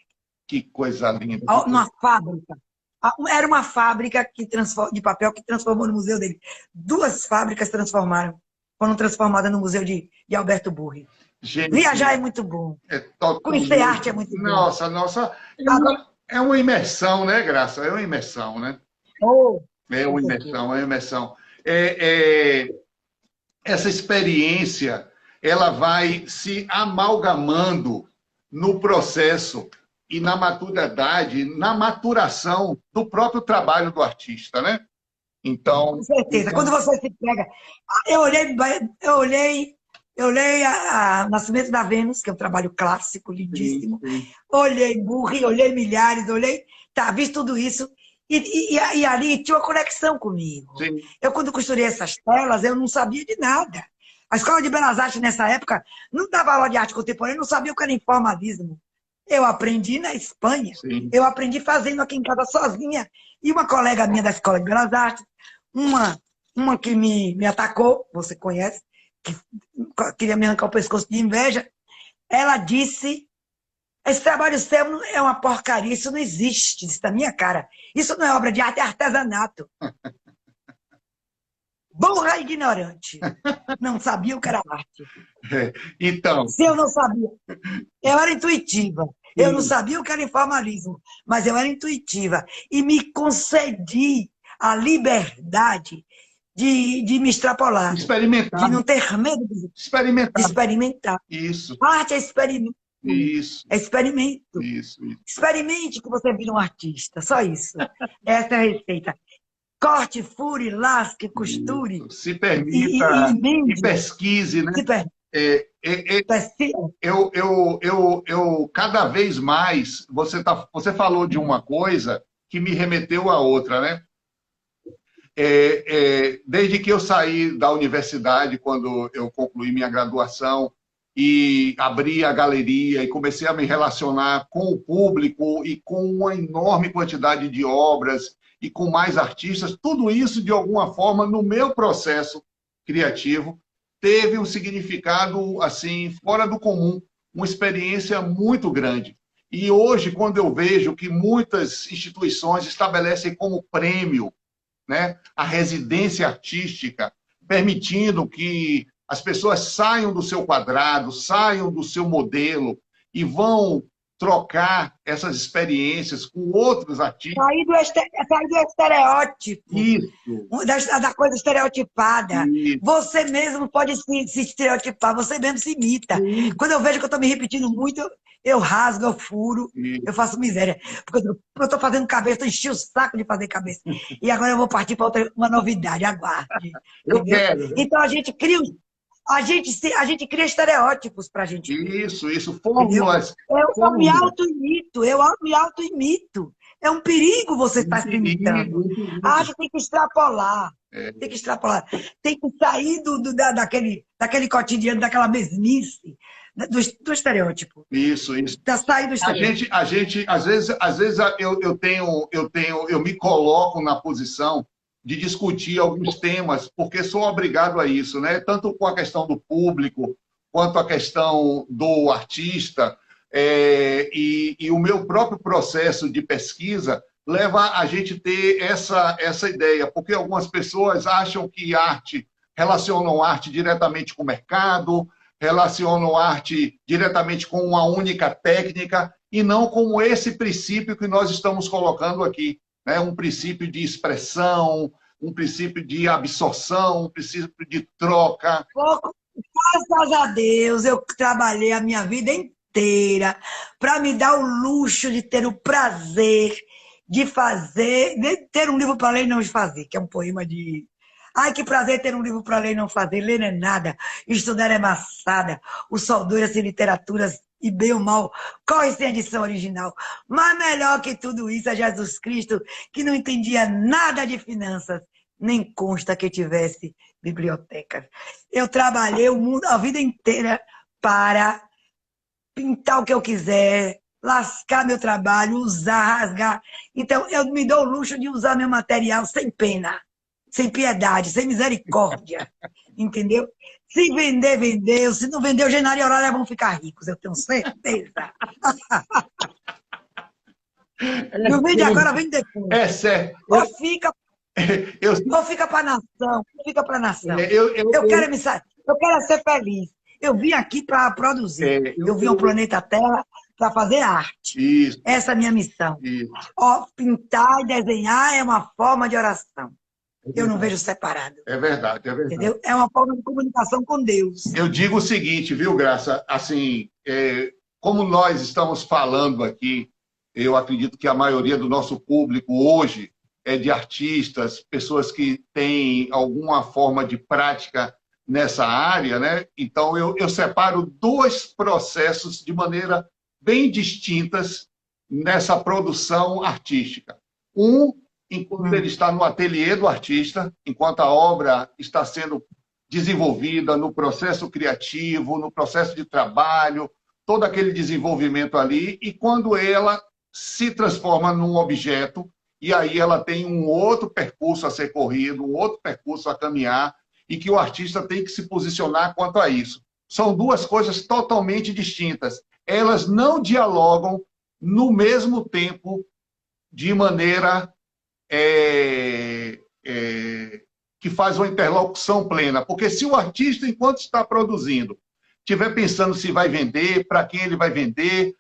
Que coisa linda. Uma fábrica. Era uma fábrica de papel que transformou no museu dele. 2 fábricas foram transformadas no museu de Alberto Burri. Gente, viajar é muito bom. Conhecer arte é muito bom. Nossa. É uma imersão, né, Graça? É uma imersão, né? É uma imersão. Essa experiência, ela vai se amalgamando no processo e na maturidade, na maturação do próprio trabalho do artista, né? Então... Com certeza. Quando você se pega... Eu olhei a Nascimento da Vênus, que é um trabalho clássico, lindíssimo. Sim. Olhei Burri, olhei Milhares, vi tudo isso. E ali tinha uma conexão comigo. Sim. Eu, quando costurei essas telas, eu não sabia de nada. A Escola de Belas Artes, nessa época, não dava aula de arte contemporânea, não sabia o que era informalismo. Eu aprendi na Espanha. Sim. Eu aprendi fazendo aqui em casa sozinha. E uma colega minha da Escola de Belas Artes, uma uma que me atacou, você conhece, que queria me arrancar o pescoço de inveja, ela disse: esse trabalho seu é uma porcaria, isso não existe, isso na minha cara. Isso não é obra de arte, é artesanato. Burra e ignorante. Não sabia o que era arte. Então, Se eu não sabia, eu era intuitiva. Eu não sabia o que era informalismo, mas eu era intuitiva. E me concedi a liberdade de me extrapolar, experimentar, de não ter medo de experimentar. experimentar. Isso, A arte é experimento. isso, É experimento. isso. Experimente que você vira um artista. Só isso. Essa é a receita. Corte, fure, lasque, costure. Isso. Se permita e pesquise, né? Eu cada vez mais, você falou de uma coisa que me remeteu a outra, né? Desde que eu saí da universidade, quando eu concluí minha graduação e abri a galeria e comecei a me relacionar com o público e com uma enorme quantidade de obras e com mais artistas, tudo isso, de alguma forma, no meu processo criativo, teve um significado assim fora do comum, uma experiência muito grande. E hoje, quando eu vejo que muitas instituições estabelecem como prêmio, né, a residência artística, permitindo que as pessoas saiam do seu quadrado, saiam do seu modelo e vão trocar essas experiências com outros artistas. Sair do estereótipo. Isso. Da coisa estereotipada. Isso. Você mesmo pode se estereotipar, você mesmo se imita. Isso. Quando eu vejo que eu estou me repetindo muito, eu rasgo, eu furo, eu faço miséria. Porque eu estou fazendo cabeça, eu enchi o saco de fazer cabeça. E agora eu vou partir para uma novidade, aguarde. Eu quero. Então a gente cria a gente cria estereótipos para a gente. Isso, fórmulas. Eu me auto-imito. É um perigo você estar se imitando. A arte tem que extrapolar. Tem que extrapolar. Tem que sair daquele cotidiano, daquela mesmice, do estereótipo. Isso. Sair do estereótipo. A gente, às vezes eu me coloco na posição de discutir alguns temas, porque sou obrigado a isso, né? Tanto com a questão do público, quanto a questão do artista, e o meu próprio processo de pesquisa leva a gente ter essa ideia, porque algumas pessoas acham que relacionam arte diretamente com o mercado, relacionam arte diretamente com uma única técnica, e não como esse princípio que nós estamos colocando aqui. Um princípio de expressão, um princípio de absorção, um princípio de troca. Graças a Deus, eu trabalhei a minha vida inteira para me dar o luxo de ter o prazer de fazer, de ter um livro para ler e não fazer, que é um poema de... Ai, que prazer ter um livro para ler e não fazer. Ler não é nada, estudar é maçada, o sol dura sem literaturas e bem ou mal, corre sem edição original. Mas melhor que tudo isso é Jesus Cristo, que não entendia nada de finanças, nem consta que tivesse biblioteca. Eu trabalhei a vida inteira para pintar o que eu quiser, lascar meu trabalho, usar, rasgar. Então, eu me dou o luxo de usar meu material sem pena, sem piedade, sem misericórdia, entendeu? Se vender, vendeu. Se não vender, o Genaro e a Aurora vão ficar ricos, eu tenho certeza. Não vende agora, vende depois. É certo. Ou fica para a nação. Fica para a nação. Eu quero ser feliz. Eu vim aqui para produzir. Eu vim ao planeta Terra para fazer arte. Isso. Essa é a minha missão. Pintar e desenhar é uma forma de oração. Eu não vejo separado. É verdade. Entendeu? É uma forma de comunicação com Deus. Eu digo o seguinte, viu, Graça? Assim, como nós estamos falando aqui, eu acredito que a maioria do nosso público hoje é de artistas, pessoas que têm alguma forma de prática nessa área, né? Então, eu separo dois processos de maneira bem distintas nessa produção artística. Enquanto ele está no ateliê do artista, enquanto a obra está sendo desenvolvida no processo criativo, no processo de trabalho, todo aquele desenvolvimento ali, e quando ela se transforma num objeto, e aí ela tem um outro percurso a ser corrido, um outro percurso a caminhar, e que o artista tem que se posicionar quanto a isso. São duas coisas totalmente distintas. Elas não dialogam no mesmo tempo de maneira que faz uma interlocução plena. Porque se o artista, enquanto está produzindo, estiver pensando se vai vender, para quem ele vai vender,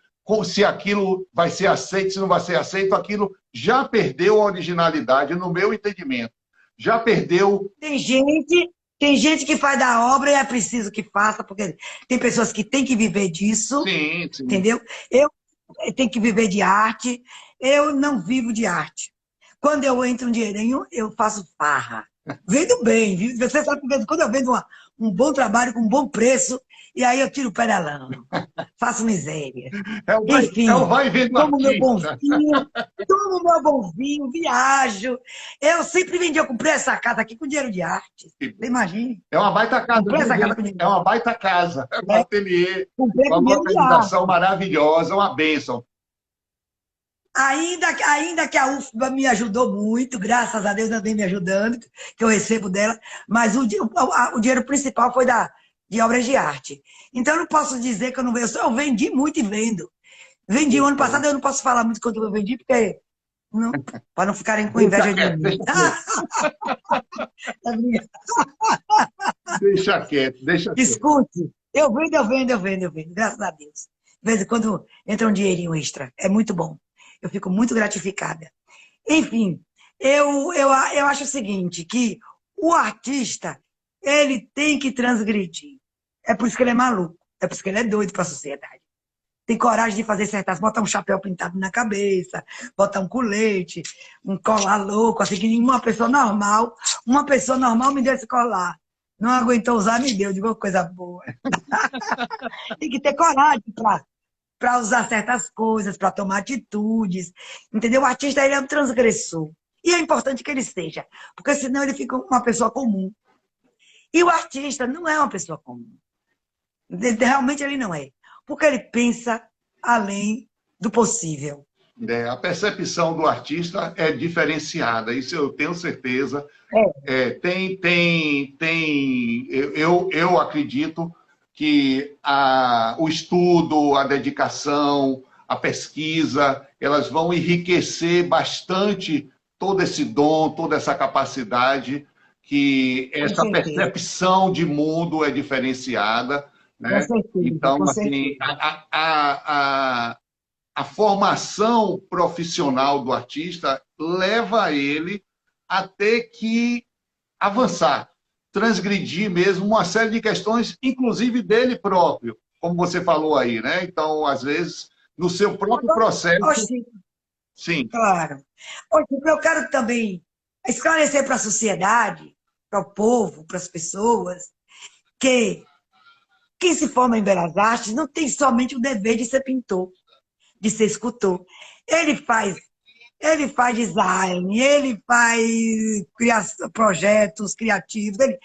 se aquilo vai ser aceito, se não vai ser aceito, aquilo já perdeu a originalidade, no meu entendimento. Já perdeu... Tem gente que faz da obra e é preciso que faça, porque tem pessoas que têm que viver disso, Sim, sim. entendeu? Eu tenho que viver de arte, eu não vivo de arte. Quando eu entro um dinheirinho, eu faço farra. Vendo bem, viu? Você sabe que quando eu vendo um bom trabalho com um bom preço, e aí eu tiro o pé da lama, faço miséria. Enfim, vai vendo tomo meu bom artista. vinho, tomo meu bom vinho, viajo. Eu sempre vendi, eu comprei essa casa aqui com dinheiro de arte. Você imagina? É uma baita casa. Comprei essa casa com dinheiro de arte. É uma baita casa. É um ateliê, Comprei uma com dinheiro de localização arte. maravilhosa, uma bênção. Ainda que a UFBA me ajudou muito, graças a Deus ela vem me ajudando, que eu recebo dela, mas o dinheiro principal foi de obras de arte. Então eu não posso dizer que eu não vejo, eu vendi muito e vendo. Vendi o ano passado, eu não posso falar muito quanto eu vendi, porque para não ficarem com inveja de mim. Deixa quieto, deixa quieto. Escute, eu vendo, graças a Deus. De vez em quando entra um dinheirinho extra, é muito bom. Eu fico muito gratificada. Enfim, eu acho o seguinte, que o artista, ele tem que transgredir. É por isso que ele é maluco, é por isso que ele é doido para a sociedade. Tem coragem de fazer certas, botar um chapéu pintado na cabeça, botar um colete, um colar louco, assim que uma pessoa normal me deu esse colar. Não aguentou usar, me deu, digo, coisa boa. Tem que ter coragem para usar certas coisas, para tomar atitudes, entendeu? O artista, ele é um transgressor. E é importante que ele seja, porque senão ele fica uma pessoa comum. E o artista não é uma pessoa comum. Realmente ele não é. Porque ele pensa além do possível. A percepção do artista é diferenciada, isso eu tenho certeza. Eu acredito que o estudo, a dedicação, a pesquisa, elas vão enriquecer bastante todo esse dom, toda essa capacidade, que essa percepção de mundo é diferenciada. Né? Então, assim, a formação profissional do artista leva ele a ter que avançar, transgredir mesmo uma série de questões, inclusive dele próprio, como você falou aí, né? Então, às vezes, no seu próprio processo... Sim. Claro. Eu quero também esclarecer para a sociedade, para o povo, para as pessoas, que quem se forma em Belas Artes não tem somente o dever de ser pintor, de ser escultor. Ele faz design, ele faz projetos criativos, ele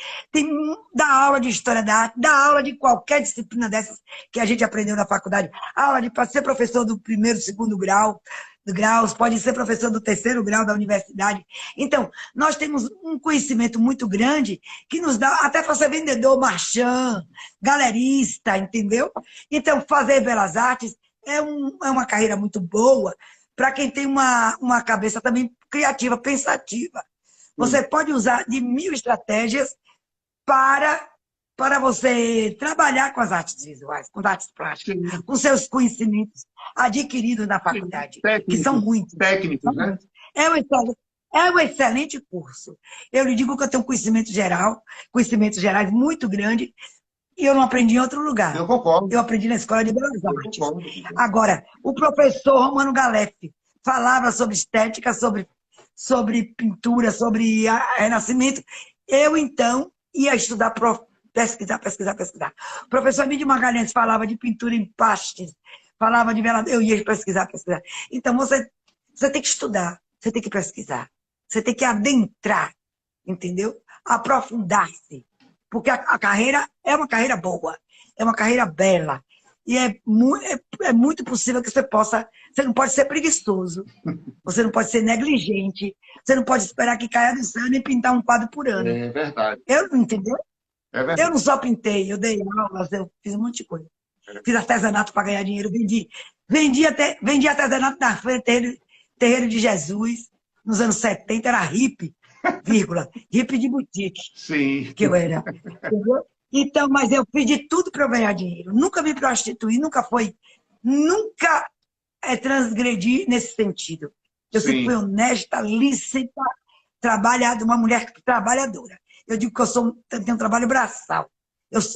dá aula de história da arte, dá aula de qualquer disciplina dessas que a gente aprendeu na faculdade. Aula para ser professor do primeiro, segundo graus, pode ser professor do terceiro grau da universidade. Então, nós temos um conhecimento muito grande que nos dá até para ser vendedor, marchand, galerista, entendeu? Então, fazer Belas Artes é uma carreira muito boa para quem tem uma cabeça também criativa, pensativa. Você pode usar de 1000 estratégias para você trabalhar com as artes visuais, com as artes plásticas, com seus conhecimentos adquiridos na faculdade, que são muitos. Técnicos, né? É um excelente curso. Eu lhe digo que eu tenho conhecimentos gerais muito grande, e eu não aprendi em outro lugar. Eu concordo. Eu aprendi na Escola de Belas Artes. Agora, o professor Romano Galef falava sobre estética, sobre pintura, sobre renascimento. Eu, então, ia estudar, pesquisar. O professor Emílio Magalhães falava de pintura em pastes, falava de velador, eu ia pesquisar. Então, você tem que estudar, você tem que pesquisar, você tem que adentrar, entendeu? Aprofundar-se. Porque a carreira é uma carreira boa, é uma carreira bela. E é muito possível que você possa... Você não pode ser preguiçoso, você não pode ser negligente, você não pode esperar que caia do céu nem pintar um quadro por ano. É verdade. Eu não entendeu? É Eu verdade. não só pintei, eu dei aulas, eu fiz um monte de coisa. Fiz artesanato para ganhar dinheiro, vendi artesanato na feira Terreiro de Jesus, nos anos 70, era hippie, vírgula, hippie de boutique, Sim. que eu era. Entendeu? Então, mas eu fiz de tudo para eu ganhar dinheiro. Nunca me prostituí, nunca transgredi nesse sentido. Eu sempre fui Sim. honesta, lícita, uma mulher trabalhadora. Eu digo que eu tenho um trabalho braçal.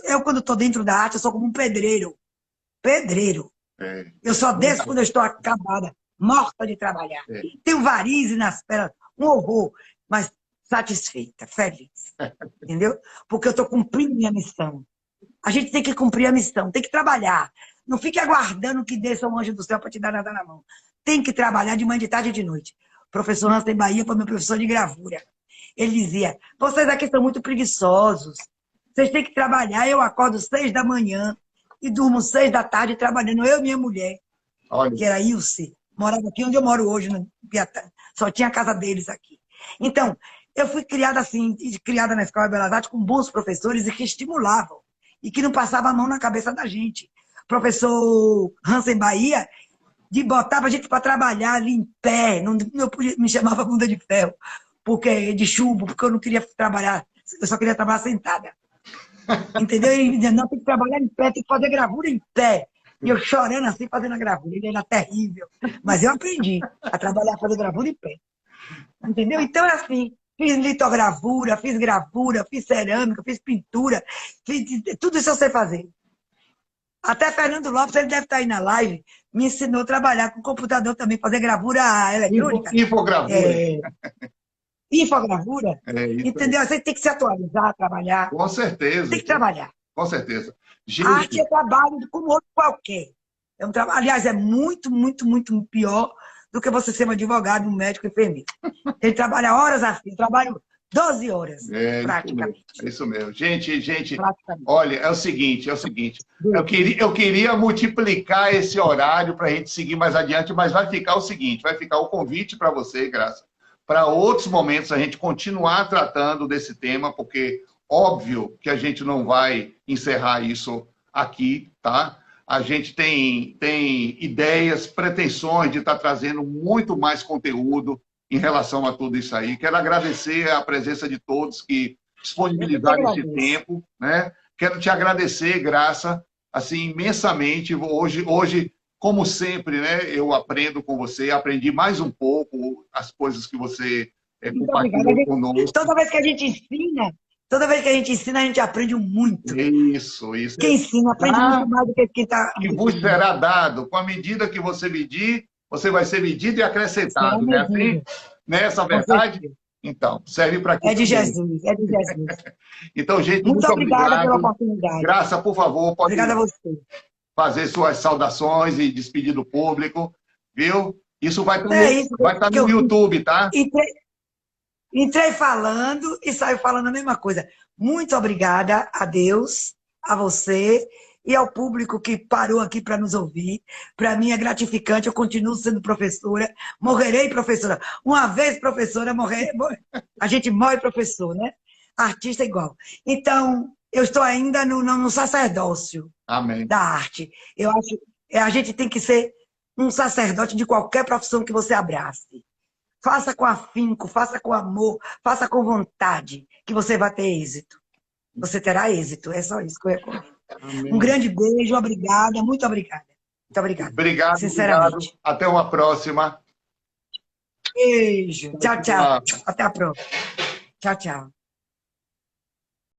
Eu quando estou dentro da arte, eu sou como um pedreiro. Pedreiro. É. Eu só desço quando eu estou acabada, morta de trabalhar. É. Tenho varizes nas pernas, um horror, mas satisfeita, feliz. Entendeu? Porque eu estou cumprindo minha missão. A gente tem que cumprir a missão, tem que trabalhar. Não fique aguardando que desça um anjo do céu para te dar nada na mão. Tem que trabalhar de manhã, de tarde e de noite. O professor Hansen Bahia foi meu professor de gravura. Ele dizia, vocês aqui são muito preguiçosos. Vocês têm que trabalhar. Eu acordo 6 da manhã e durmo 6 da tarde trabalhando. Eu e minha mulher, Olha. que era Ilse, morava aqui onde eu moro hoje, no Piatã. Só tinha a casa deles aqui. Então, eu fui criada assim, criada na Escola de Belas Artes com bons professores e que estimulavam e que não passavam a mão na cabeça da gente. Professor Hansen Bahia botava a gente para trabalhar ali em pé, não me chamava bunda de ferro, porque de chumbo, porque eu não queria trabalhar, eu só queria trabalhar sentada. Entendeu? E ele dizia, não, tem que trabalhar em pé, tem que fazer gravura em pé. E eu chorando assim, fazendo a gravura. Ele era terrível. Mas eu aprendi a trabalhar, fazer gravura em pé. Entendeu? Então, é assim, fiz litogravura, fiz cerâmica, fiz pintura, tudo isso eu sei fazer. Até Fernando Lopes, ele deve estar aí na live, me ensinou a trabalhar com computador também, fazer gravura eletrônica. Infogravura. Infogravura. Isso entendeu? aí. Você tem que se atualizar, trabalhar. Com certeza. Tem que trabalhar. Com certeza. A arte é trabalho como outro qualquer. Aliás, é muito, muito, muito pior do que você ser um advogado, um médico, enfermeiro. Ele trabalha horas assim, eu trabalho 12 horas, praticamente. É isso mesmo. Gente, olha, é o seguinte. Eu queria multiplicar esse horário para a gente seguir mais adiante, mas vai ficar o seguinte, vai ficar o convite para você, Graça, para outros momentos a gente continuar tratando desse tema, porque óbvio que a gente não vai encerrar isso aqui, tá? A gente tem ideias, pretensões de estar trazendo muito mais conteúdo em relação a tudo isso aí. Quero agradecer a presença de todos que disponibilizaram esse tempo, né? Quero te agradecer, Graça, assim, imensamente. Hoje, como sempre, né? Eu aprendo com você, aprendi mais um pouco as coisas que você compartilhou conosco. Toda vez que a gente ensina, a gente aprende muito. Isso. Quem ensina aprende muito mais do que quem está... Que vos será dado. Com a medida que você medir, você vai ser medido e acrescentado. Não é assim? Não é essa a verdade? Então, serve para quê? É de Jesus. Então, gente, muito obrigada pela oportunidade. Graça, por favor, pode obrigada a você. Fazer suas saudações e despedir do público, viu? Isso vai estar no YouTube, tá? Entrei falando e saio falando a mesma coisa. Muito obrigada a Deus, a você e ao público que parou aqui para nos ouvir. Para mim é gratificante, eu continuo sendo professora, morrerei professora. Uma vez professora, a gente morre professor, né? Artista é igual. Então, eu estou ainda no sacerdócio Amém. Da arte. Eu acho que a gente tem que ser um sacerdote de qualquer profissão que você abrace. Faça com afinco, faça com amor, faça com vontade, que você vai ter êxito. Você terá êxito, é só isso que eu recomendo. Amém. Um grande beijo, obrigada, muito obrigada. Muito obrigada. Obrigado, sinceramente. Obrigado. Até uma próxima. Beijo. Tchau, tchau. Até a próxima. Tchau, tchau.